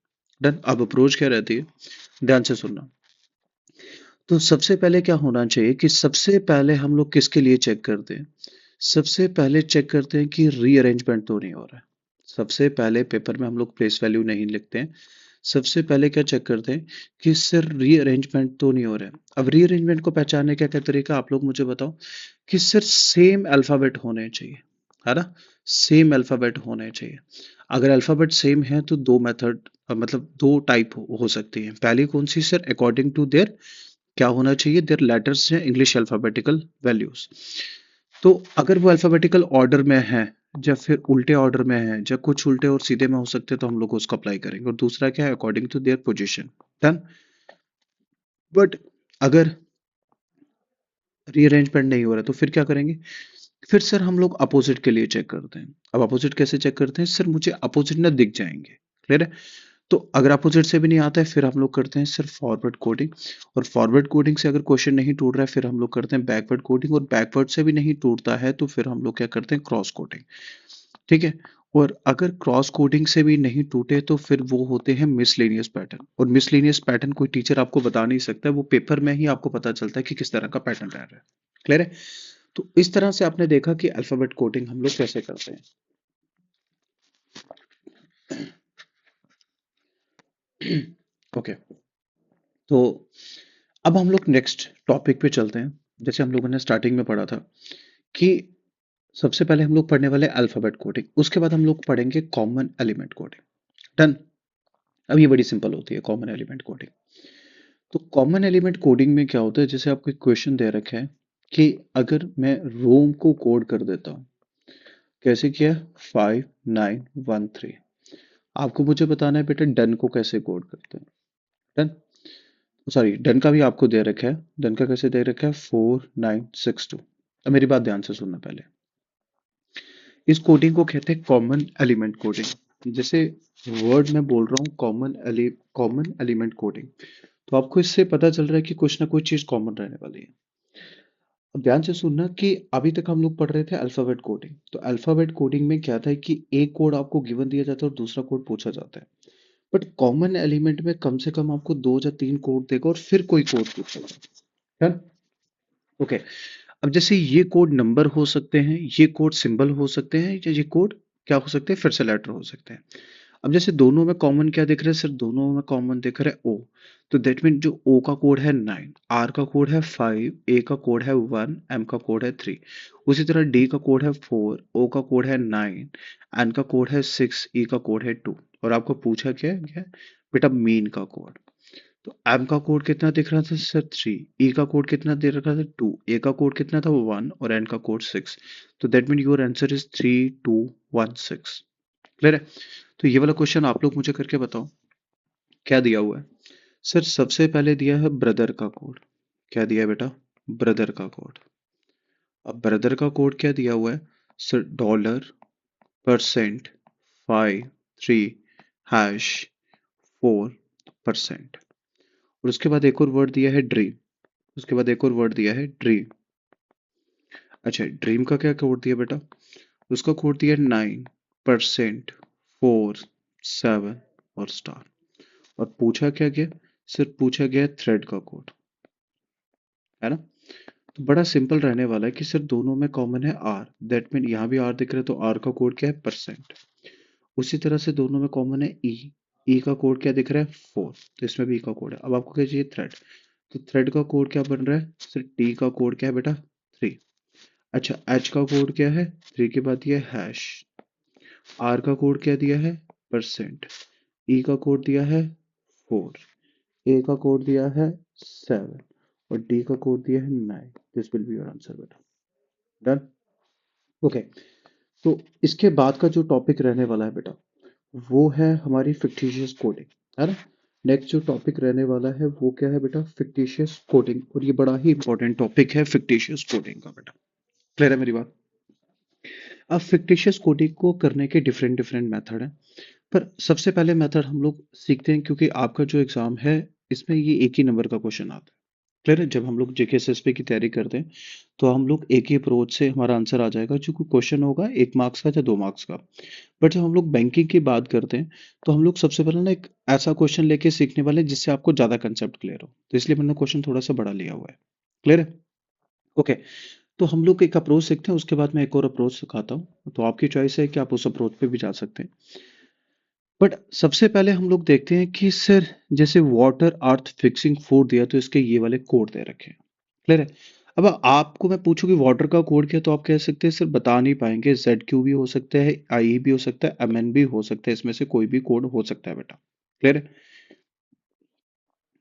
डन। अब अप्रोच क्या रहती है, ध्यान से सुनना। तो सबसे पहले क्या होना चाहिए कि सबसे पहले हम लोग किसके लिए चेक करते हैं? सबसे पहले चेक करते हैं कि रीअरेंजमेंट तो नहीं हो रहा है। सबसे पहले पेपर में हम लोग प्लेस वैल्यू नहीं लिखते हैं। सबसे पहले क्या चेक करते हैं कि सर रीअरेंजमेंट तो नहीं हो रहा है। अब रीअरेंजमेंट को पहचानने का क्या तरीका, आप लोग मुझे बताओ। कि सर सेम अल्फाबेट होने चाहिए, है ना? सेम अल्फाबेट होने चाहिए। अगर अल्फाबेट सेम है तो दो मेथड, मतलब दो टाइप हो सकती है। पहली कौन सी सर? अकॉर्डिंग टू देयर क्या होना चाहिए? देयर लेटर्स हैं इंग्लिश अल्फाबेटिकल वैल्यूज। तो अगर वो अल्फाबेटिकल ऑर्डर में है या फिर उल्टे ऑर्डर में है या कुछ उल्टे और सीधे में हो सकते हैं तो हम लोग उसको अप्लाई करेंगे। और दूसरा क्या है? According to their position. Done. But अगर रीअरेंजमेंट नहीं हो रहा तो फिर क्या करेंगे? फिर सर हम लोग अपोजिट के लिए चेक करते हैं। अब अपोजिट कैसे चेक करते हैं? सर मुझे अपोजिट ना दिख जाएंगे। क्लियर है? तो अगर अपोजिट से भी नहीं आता है फिर हम लोग करते हैं सर फॉरवर्ड कोडिंग। और फॉरवर्ड कोडिंग से अगर क्वेश्चन नहीं टूट रहा है फिर हम लोग करते हैं बैकवर्ड कोडिंग। और बैकवर्ड से भी नहीं टूटता है तो फिर हम लोग क्या करते हैं? Cross coding. ठीक है। और अगर क्रॉस कोडिंग से भी नहीं टूटे तो फिर वो होते हैं मिसलेनियस पैटर्न। और मिसलेनियस पैटर्न कोई टीचर आपको बता नहीं सकता है, वो पेपर में ही आपको पता चलता है कि किस तरह का पैटर्न रह रहा है। क्लियर है? तो इस तरह से आपने देखा कि अल्फाबेट कोडिंग हम लोग कैसे करते हैं। ओके। तो अब हम लोग नेक्स्ट टॉपिक पे चलते हैं। जैसे हम लोगों ने स्टार्टिंग में पढ़ा था कि सबसे पहले हम लोग पढ़ने वाले अल्फाबेट कोडिंग, उसके बाद हम लोग पढ़ेंगे कॉमन एलिमेंट कोडिंग। डन। अब ये बड़ी सिंपल होती है कॉमन एलिमेंट कोडिंग। तो कॉमन एलिमेंट कोडिंग में क्या होता है, जैसे आपको एक क्वेश्चन दे रखा है कि अगर मैं रोम को कोड कर देता हूँ, कैसे किया, 5913, आपको मुझे बताना है बेटा डन को कैसे कोड करते हैं। डन, सॉरी डन का भी आपको दे रखा है, डन का कैसे दे रखा है, 4962। अब मेरी बात ध्यान से सुनना पहले, इस कोडिंग को कहते हैं कॉमन एलिमेंट कोडिंग। जैसे वर्ड मैं बोल रहा हूँ कॉमन एलिमेंट कोडिंग, तो आपको इससे पता चल रहा है कि कुछ ना कुछ चीज कॉमन रहने वाली है। अब ध्यान से सुनना कि अभी तक हम लोग पढ़ रहे थे अल्फाबेट कोडिंग। तो अल्फाबेट कोडिंग में क्या था कि एक कोड आपको गिवन दिया जाता है और दूसरा कोड पूछा जाता है। बट कॉमन एलिमेंट में कम से कम आपको 2 या 3 कोड देगा और फिर कोई कोड पूछेगा। है ना? ओके। अब जैसे ये कोड नंबर हो सकते हैं, ये कोड सिंबल हो सकते हैं, या ये कोड क्या हो सकते हैं, फिर से लेटर हो सकते हैं। अब जैसे दोनों में कॉमन क्या दिख रहा है, सिर्फ दोनों में कॉमन दिख रहा है ओ। तो दैट मीन जो ओ का कोड है 9, आर का कोड है 5, ए का कोड है 1, एम का कोड है 3। उसी तरह डी का कोड है 4, ओ का कोड है 9, एन का कोड है 6, ई का कोड है 2। और आपको पूछा क्या है बेटा, मीन का कोड। तो एम का कोड कितना दिख रहा था सर, 3, ई का कोड कितना दे रखा था, 2, ए का कोड कितना था, 1, और एन का कोड 6। तो that mean your answer is 3216। Clear है? तो ये वाला क्वेश्चन आप लोग मुझे करके बताओ क्या दिया हुआ है। सर सबसे पहले दिया है ब्रदर का कोड। क्या दिया है बेटा, ब्रदर का कोड। अब ब्रदर का कोड क्या दिया हुआ है सर, $%, 5, 3, हैश, 4%। और उसके बाद एक और वर्ड दिया है ड्रीम। उसके बाद एक और वर्ड दिया है ड्रीम। अच्छा, ड्रीम का क्या कोड दिया बेटा, उसका कोड दिया 9%, 4, 7 और स्टार। और पूछा क्या गया, सिर्फ पूछा गया थ्रेड का कोड। है ना? तो बड़ा सिंपल रहने वाला है कि सिर्फ दोनों में कॉमन है आर, दैट मीन यहाँ भी आर दिख रहा है, तो आर का कोड क्या है, %। उसी तरह से दोनों में कॉमन है ई, ई का कोड क्या दिख रहा है, 4, तो इसमें भी ई का कोड है। अब आपको क्या चाहिए, थ्रेड। तो थ्रेड का कोड क्या बन रहा है, सिर्फ टी का कोड क्या है बेटा, 3। अच्छा, एच का कोड क्या है, 3 के बाद ये हैश। आर का कोड क्या दिया है, %। ई का कोड दिया है 4, ए का कोड दिया है 7, और डी का कोड दिया है 9। This will be your answer बेटा। डन। ओके। तो इसके बाद का जो टॉपिक रहने वाला है बेटा, वो है हमारी फिक्टिशियस कोडिंग। है ना? नेक्स्ट जो टॉपिक रहने वाला है वो क्या है बेटा, फिक्टिशियस कोडिंग। और ये बड़ा ही इंपॉर्टेंट टॉपिक है फिक्टिशियस कोडिंग का बेटा। क्लियर है मेरी बात? अब फिक्टिशियस कोडिंग को करने के डिफरेंट डिफरेंट मेथड हैं, पर सबसे पहले मेथड हम लोग सीखते हैं, क्योंकि आपका जो एग्जाम है इसमें ये एक ही नंबर का क्वेश्चन आता है। क्लियर है? जब हम लोग जेके एसएसपी की तैयारी करते हैं तो हम लोग एक ही अप्रोच से हमारा आंसर आ जाएगा, जो क्वेश्चन होगा 1 मार्क्स का या 2 मार्क्स का। बट जब हम लोग बैंकिंग की बात करते हैं तो हम लोग सबसे पहले ना एक ऐसा क्वेश्चन लेके सीखने वाले हैं जिससे आपको ज्यादा कंसेप्ट क्लियर हो, तो इसलिए मैंने क्वेश्चन थोड़ा सा बड़ा लिया हुआ है। क्लियर है? ओके। तो हम लोग एक अप्रोच सीखते हैं, उसके बाद मैं एक और अप्रोच सिखाता हूँ, तो आपकी चॉइस है कि आप उस अप्रोच पे भी जा सकते हैं। बट सबसे पहले हम लोग देखते हैं कि सर जैसे वाटर अर्थ फिक्सिंग फूड दिया, तो इसके ये वाले कोड दे रखे हैं। क्लियर है? अब आपको मैं पूछूं कि वाटर का कोड क्या, तो आप कह सकते हैं सर बता नहीं पाएंगे, ZQ भी हो सकता है, IE भी हो सकता है, MN भी हो सकता है, इसमें से कोई भी कोड हो सकता है बेटा। क्लियर है?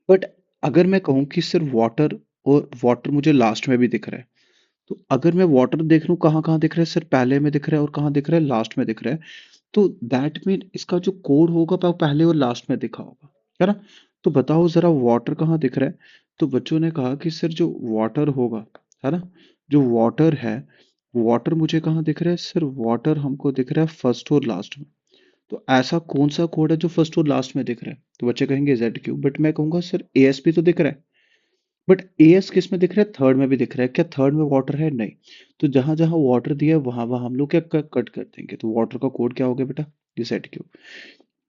बट अगर मैं कहूँ कि सर वाटर, और वाटर मुझे लास्ट में भी दिख रहा है, तो अगर मैं वाटर देख लूँ कहाँ कहाँ दिख रहा है सर, पहले में दिख रहा है और कहाँ दिख रहा है, लास्ट में दिख रहा है। तो दैट मीन इसका जो कोड होगा वो पहले और लास्ट में दिखा होगा। है ना? तो बताओ जरा वाटर कहाँ दिख रहा है। तो बच्चों ने कहा कि सर जो वाटर होगा, है ना, जो वाटर है, वाटर मुझे कहाँ दिख रहा है सर, वाटर हमको दिख रहा है फर्स्ट और लास्ट में। तो ऐसा कौन सा कोड है जो फर्स्ट और लास्ट में दिख रहा है, तो बच्चे कहेंगे ZQ, बट मैं कहूंगा सर ASP तो दिख रहा है। बट एएस किस में दिख रहा है, थर्ड में भी दिख रहा है, क्या थर्ड में वाटर है, नहीं। तो जहां जहां वाटर दिया है वहां वहां हम लोग क्या कट कर देंगे, तो वाटर का कोड क्या हो गया बेटा, ये सेट क्यू।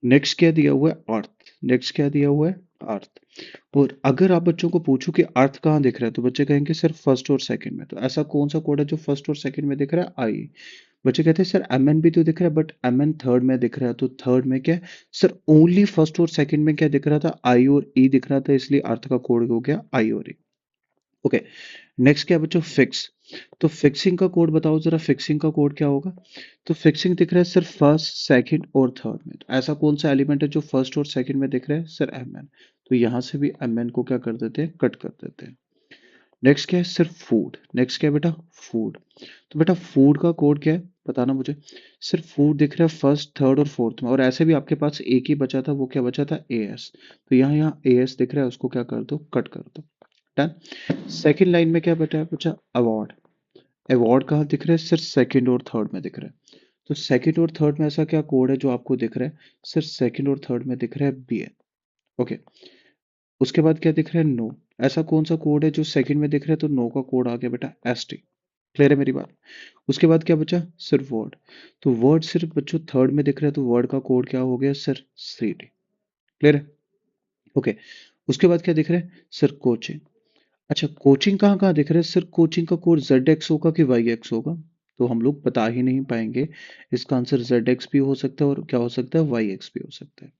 नेक्स्ट क्या दिया हुआ है, अर्थ। नेक्स्ट क्या दिया हुआ है, अर्थ। और अगर आप बच्चों को पूछो कि अर्थ कहाँ दिख रहा है, तो बच्चे कहेंगे सर फर्स्ट और सेकंड में। तो ऐसा कौन सा कोड है जो फर्स्ट और सेकंड में दिख रहा है, आई। बच्चे कहते हैं सर MN भी तो दिख रहा है, बट MN थर्ड में दिख रहा है, तो थर्ड में क्या है सर, ओनली फर्स्ट और सेकंड में क्या दिख रहा था, आई और ई दिख रहा था, इसलिए अर्थ का कोड हो गया आई और ई। ओके। नेक्स्ट क्या है बच्चों, फिक्स। तो फिक्सिंग का कोड बताओ जरा, फिक्सिंग का कोड क्या होगा? तो फिक्सिंग दिख रहा है सर फर्स्ट, सेकंड और थर्ड में। तो ऐसा कौन सा एलिमेंट है जो फर्स्ट और सेकंड में दिख रहा है? Sir M N. तो यहाँ से भी एम एन को क्या कर देते हैं? कट कर देते हैं। नेक्स्ट क्या है सर? फूड। नेक्स्ट क्या है बेटा? फूड। तो बेटा फूड का कोड क्या है बताना मुझे। सिर्फ फूड दिख रहा है फर्स्ट, थर्ड और फोर्थ में, और ऐसे भी आपके पास एक ही बचा था, वो क्या बचा था? A S. तो यहाँ यहाँ ए एस दिख रहा है, उसको क्या कर दो? कट कर दो। डन। सेकेंड लाइन में क्या बचा है? बचा अवार्ड। अवार्ड कहाँ दिख रहा है? सिर्फ सेकंड और थर्ड में दिख रहा है। तो सेकंड और थर्ड में ऐसा क्या कोड है जो आपको दिख रहा है? सिर्फ सेकंड और थर्ड में दिख रहा है बी एन। ओके। उसके बाद क्या दिख रहा है? नो। ऐसा कौन सा कोड है जो सेकंड में दिख रहा है? तो नो का कोड आ गया बेटा एस टी। क्लियर है मेरी बात? उसके बाद क्या बचा? सिर्फ वर्ड। तो वर्ड सिर्फ बच्चों थर्ड में दिख रहा है, तो वर्ड का कोड क्या हो गया सर? C D. क्लियर है? ओके। उसके बाद क्या दिख रहा है सर? कोचिंग। अच्छा, कोचिंग कहाँ कहाँ दिख रहा है सर? कोचिंग का कोड जेड एक्स होगा कि वाई एक्स होगा? तो हम लोग बता ही नहीं पाएंगे। इसका आंसर जेड एक्स भी हो सकता है और क्या हो सकता है? वाई एक्स भी हो सकता है।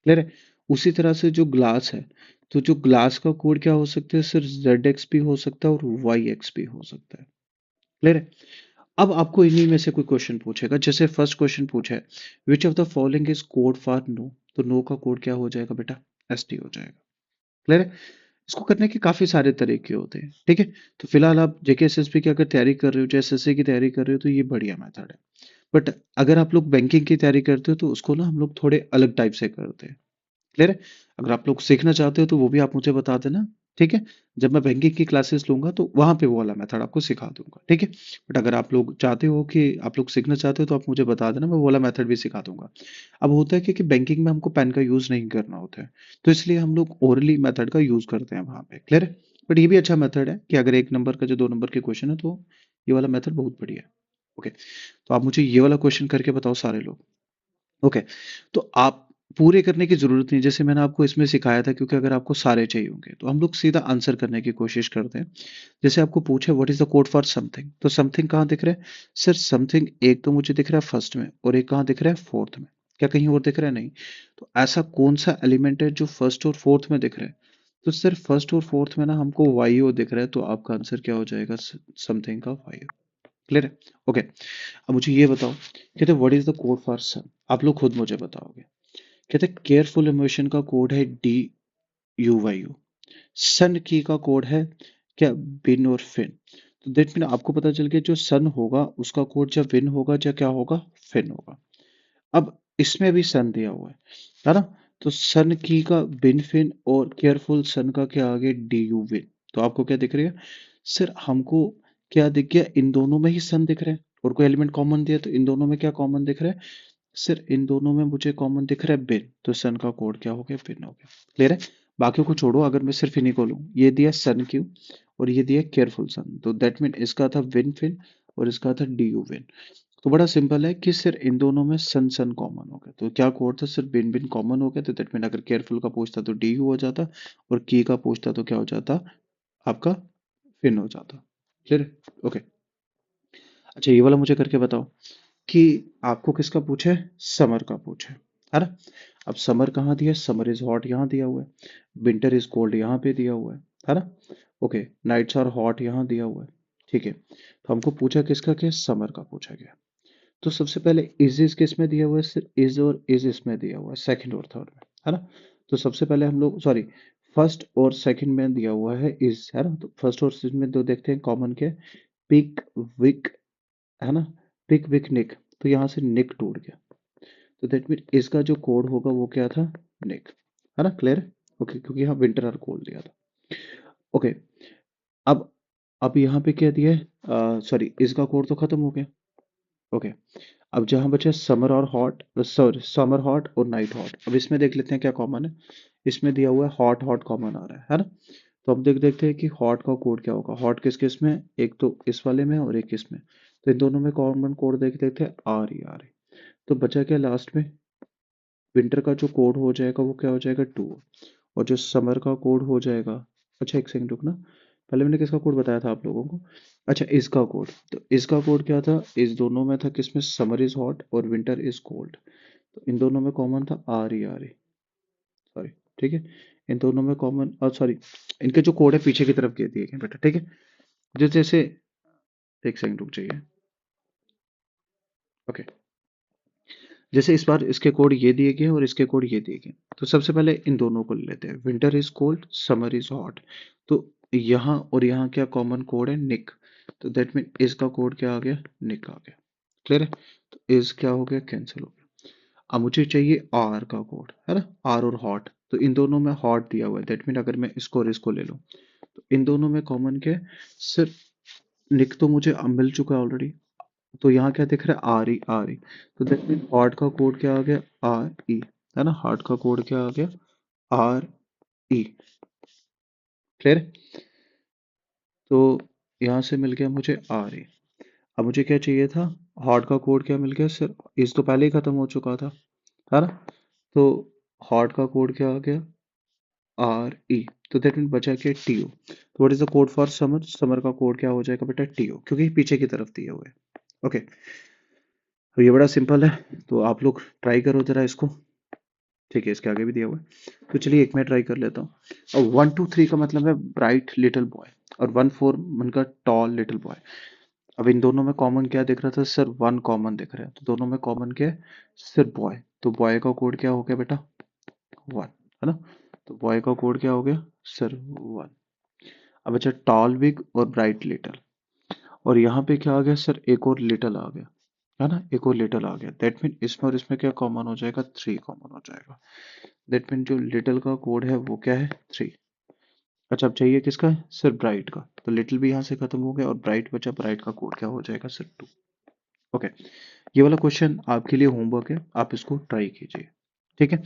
क्लियर है? उसी तरह से जो ग्लास है, तो जो ग्लास का कोड क्या हो सकता है सर? जेड एक्स भी हो सकता है और वाई एक्स भी हो सकता है। क्लियर है? अब आपको इन्हीं में से कोई क्वेश्चन पूछेगा, जैसे फर्स्ट क्वेश्चन पूछा है which of the following is code for no. तो नो का कोड क्या हो जाएगा बेटा? एस टी हो जाएगा। क्लियर है? इसको करने के काफी सारे तरीके होते हैं, ठीक है। तो फिलहाल आप जेके एसएसबी की अगर तैयारी कर रहे हो, जैसे एसएससी की तैयारी कर रहे हो, तो ये बढ़िया मेथड है। बट अगर आप लोग बैंकिंग की तैयारी करते हो तो उसको ना हम लोग थोड़े अलग टाइप से करते हैं। क्लियर है? अगर आप लोग सीखना चाहते हो तो वो भी आप मुझे बता देना। ठीक है? जब मैं बैंकिंग की क्लासेस लूंगा तो वहां पे वो वाला मेथड आपको सिखा दूंगा। ठीक है? बट अगर आप लोग चाहते हो कि आप लोग सीखना चाहते हो तो आप मुझे बता देना, मैं वो वाला मेथड भी सिखा दूंगा। अब होता है कि बैंकिंग में हमको पेन का यूज नहीं करना होता है, तो इसलिए हम लोग ओरली मेथड का यूज करते हैं वहां पे। क्लियर है? बट ये भी अच्छा मेथड है कि अगर एक नंबर का जो दो नंबर के क्वेश्चन है तो ये वाला मेथड बहुत बढ़िया है। ओके। तो आप मुझे ये वाला क्वेश्चन करके बताओ सारे लोग। ओके। तो आप पूरे करने की जरूरत नहीं, जैसे मैंने आपको इसमें सिखाया था, क्योंकि अगर आपको सारे चाहिए होंगे तो हम लोग सीधा आंसर करने की कोशिश करते हैं। जैसे आपको पूछे what is the code for something, तो समथिंग कहाँ दिख रहा है? सर समथिंग एक तो मुझे दिख रहा है फर्स्ट में, और एक कहाँ दिख रहा है? फोर्थ में। क्या कहीं और दिख रहा है? नहीं। तो ऐसा कौन सा एलिमेंट है जो फर्स्ट और फोर्थ में दिख रहा है? तो सर फर्स्ट और फोर्थ में ना हमको वाई दिख रहा है, तो आपका आंसर क्या हो जाएगा? समथिंग का वाई। क्लियर है? ओके। अब मुझे ये बताओ, कहते what is the code for sun. आप लोग खुद मुझे बताओगे। कहते केयरफुल इमोशन का कोड है D U Y U. Sun की का कोड है क्या? बिन और फिन। तो दैट मीन आपको पता चल गया जो सन होगा उसका कोड या विन होगा या क्या होगा? फिन होगा। अब इसमें भी सन दिया हुआ है ना? तो सन की का बिन फिन और केयरफुल सन का क्या आ गया? D you win. तो आपको क्या दिख रहा है सर? हमको क्या दिख गया? इन दोनों में ही सन दिख रहा है, और कोई एलिमेंट कॉमन दिया, तो इन दोनों में क्या कॉमन दिख रहा है? सर इन दोनों में मुझे कॉमन दिख रहा है बिन, तो सन का कोड क्या हो गया? बिन हो गया। क्लियर है? बाकियों को छोड़ो, अगर मैं सिर्फ इन्हीं को लूं, ये दिया सन क्यू और ये दिया केयरफुल सन, तो दैट मीन इसका था विन फिन और इसका था डी यू विन। तो बड़ा सिंपल है कि सिर्फ इन दोनों में सन सन कॉमन हो गया, तो क्या कोड था? सिर्फ बिन बिन कॉमन हो गया, तो दैट मीन अगर केयरफुल का पूछता तो डी यू हो जाता, और की का पूछता तो क्या हो जाता? आपका फिन हो जाता। क्लियर? ओके। अच्छा, ये वाला मुझे करके बताओ कि आपको किसका पूछा है? समर का पूछा है ना? अब समर कहाँ दिया है? समर इज हॉट यहाँ दिया हुआ है। विंटर इज कोल्ड यहाँ पे दिया हुआ है ना? ओके। नाइट्स आर हॉट यहाँ दिया हुआ है। ठीक है। तो हमको पूछा किसका? क्या? समर का पूछा गया। तो सबसे पहले इज किस में दिया हुआ है? सिर्फ इज और इज इसमें दिया हुआ है, सेकंड और थर्ड में, है ना? तो सबसे पहले हम लोग, सॉरी, फर्स्ट और सेकंड में दिया हुआ है इज, है ना? तो फर्स्ट और सेकंड में दो देखते हैं कॉमन क्या है? पिक विक, है ना? पिक विक निक। तो यहाँ से निक टूट गया, तो दैट मीन इसका जो कोड होगा वो क्या था? निक। है ना? क्लियर? ओके, क्योंकि यहाँ विंटर और कोल्ड दिया था। ओके। अब अब यहाँ पे क्या दिया है? सॉरी, इसका कोड तो खत्म हो गया। ओके। अब जहाँ बचा समर और हॉट, सॉरी, समर हॉट और नाइट हॉट, अब इसमें देख लेते हैं क्या कॉमन है। इसमें दिया हुआ है हॉट हॉट कॉमन आ रहा है ना? तो अब देखते हैं कि हॉट का कोड क्या होगा। हॉट किस किस में? एक तो इस वाले में और एक इसमें, तो इन दोनों में कॉमन कोड देख लेते हैं, आर ही आर। तो बचा क्या लास्ट में? विंटर का जो कोड हो जाएगा वो क्या हो जाएगा? टू। और जो समर का कोड हो जाएगा, अच्छा एक सेकंड रुकना, पहले मैंने किसका कोड बताया था आप लोगों को? अच्छा, इसका कोड। तो इसका कोड क्या था? इस दोनों में था किसमें? समर इज हॉट और विंटर इज कोल्ड। तो इन दोनों में कॉमन था R E R E, sorry. ठीक है। इन दोनों में कॉमन, और सॉरी, इनके जो कोड है पीछे की तरफ दे दिए गए बेटा। ठीक है? जो जैसे एक सेकंड रुक जाइए। ओके, जैसे इस बार इसके कोड ये दिए गए और इसके कोड ये दिए गए, तो सबसे पहले इन दोनों को ले लेते हैं। Winter is cold, summer is hot. तो यहाँ और यहाँ क्या कॉमन कोड है? निक। तो दैट मीन इसका कोड क्या आ गया? निक आ गया। क्लियर है? तो इस क्या हो गया? कैंसिल हो गया। अब मुझे चाहिए आर का कोड, है ना? आर और हॉट, तो इन दोनों में हॉट दिया हुआ है, दैट मीन अगर मैं इसको और इसको ले लूँ तो इन दोनों में कॉमन क्या है? सिर्फ निक तो मुझे अब मिल चुका है ऑलरेडी, तो यहाँ क्या दिख रहा है? Are E. तो दैट मीन हार्ट का कोड क्या आ गया? आर ई, है ना? हार्ट का कोड क्या आ गया? आर ई। क्लियर? तो यहाँ से मिल गया मुझे आर ई। अब मुझे क्या चाहिए था? हार्ट का कोड क्या मिल गया? सर इस तो पहले ही खत्म हो चुका था, है ना? तो हार्ट का कोड क्या आ गया? R E. तो दैट मीन बचा क्या? T O. तो what is the code for summer? Summer का कोड क्या हो जाएगा बेटा? टी ओ, क्योंकि पीछे की तरफ दिए हुए। ओके, तो ये बड़ा सिंपल है, तो आप लोग ट्राई करो जरा इसको। ठीक है, इसके आगे भी दिया हुआ है, तो चलिए एक मैं ट्राई कर लेता हूँ। और 1 2 3 का मतलब है ब्राइट लिटिल बॉय, और 1 4 मन का टॉल लिटिल बॉय। अब इन दोनों में कॉमन क्या दिख रहा था? सर वन कॉमन दिख रहा है, तो दोनों में कॉमन क्या है? Sir boy. तो बॉय का कोड क्या हो गया बेटा? वन, है ना? तो बॉय का कोड क्या हो गया? Sir one. अब अच्छा, टॉल बिग और ब्राइट लिटिल, और यहाँ पे क्या आ गया? सर एक और लिटिल आ गया, है ना? एक और लिटिल आ गया, दैट मीन इसमें और इसमें क्या कॉमन हो जाएगा? 3 कॉमन हो जाएगा। दैट मीन जो लिटिल का कोड है वो क्या है? 3। अच्छा, अब चाहिए किसका? सर ब्राइट का, तो लिटिल भी यहाँ से खत्म हो गया और ब्राइट बचा। ब्राइट का कोड क्या हो जाएगा? सर 2। ओके, ये वाला क्वेश्चन आपके लिए होमवर्क है, आप इसको ट्राई कीजिए। ठीक है,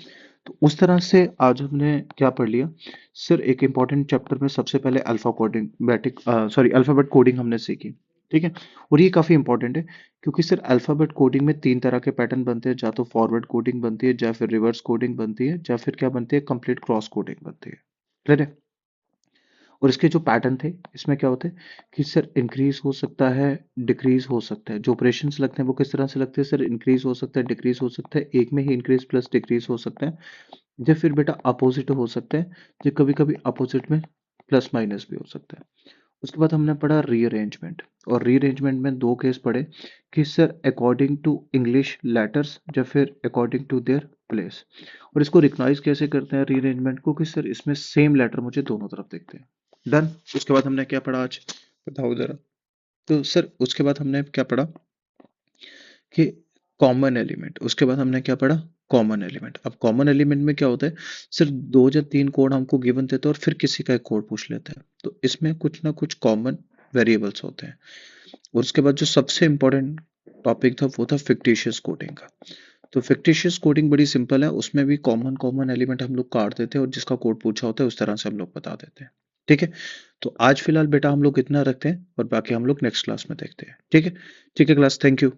तो उस तरह से आज हमने क्या पढ़ लिया? सर एक इंपॉर्टेंट चैप्टर में सबसे पहले alpha coding बैटिक sorry alphabet coding हमने सीखी। ठीक है, और ये काफ़ी इंपॉर्टेंट है, क्योंकि सर अल्फाबेट कोडिंग में 3 तरह के पैटर्न बनते हैं, या तो फॉरवर्ड कोडिंग बनती है, या फिर रिवर्स कोडिंग बनती है, या फिर क्या बनती है? कंप्लीट क्रॉस कोडिंग बनती है। क्लियर है? और इसके जो पैटर्न थे, इसमें क्या होता है कि सर इंक्रीज हो सकता है, डिक्रीज हो सकता है। जो ऑपरेशंस लगते हैं वो किस तरह से लगते हैं? सर इंक्रीज हो सकता है, डिक्रीज हो सकता है, एक में ही इंक्रीज प्लस डिक्रीज हो सकता है, या फिर बेटा अपोजिट हो सकता है, जो कभी कभी अपोजिट में प्लस माइनस भी हो सकता है। उसके बाद हमने पढ़ा रीअरेंजमेंट, और रीअरेंजमेंट में 2 केस पढ़े कि sir according to English letters, या फिर अकॉर्डिंग टू देयर प्लेस। और इसको रिकॉग्नाइज कैसे करते हैं रीअरेंजमेंट को? कि सर इसमें सेम लेटर मुझे दोनों तरफ दिखते हैं। डन। उसके बाद हमने क्या पढ़ा आज? बताओ जरा। तो सर उसके बाद हमने क्या पढ़ा कि कॉमन एलिमेंट। उसके बाद हमने क्या पढ़ा? Common element. अब कॉमन एलिमेंट में क्या होता है? सिर्फ 2 या 3 कोड हमको गिवन देते हैं और फिर किसी का एक कोड पूछ लेते हैं, तो इसमें कुछ ना कुछ कॉमन वेरिएबल्स होते हैं। और उसके बाद जो सबसे इम्पोर्टेंट टॉपिक था वो था फिक्टिशियस कोडिंग का। तो फिक्टिशियस कोडिंग बड़ी सिंपल है, उसमें भी कॉमन कॉमन एलिमेंट हम लोग काट देते हैं और जिसका कोड पूछा होता है उस तरह से हम लोग बता देते हैं। ठीक है, तो आज फिलहाल बेटा हम लोग इतना रखते हैं और बाकी हम लोग नेक्स्ट क्लास में देखते हैं। ठीक है? ठीक है क्लास, थैंक यू।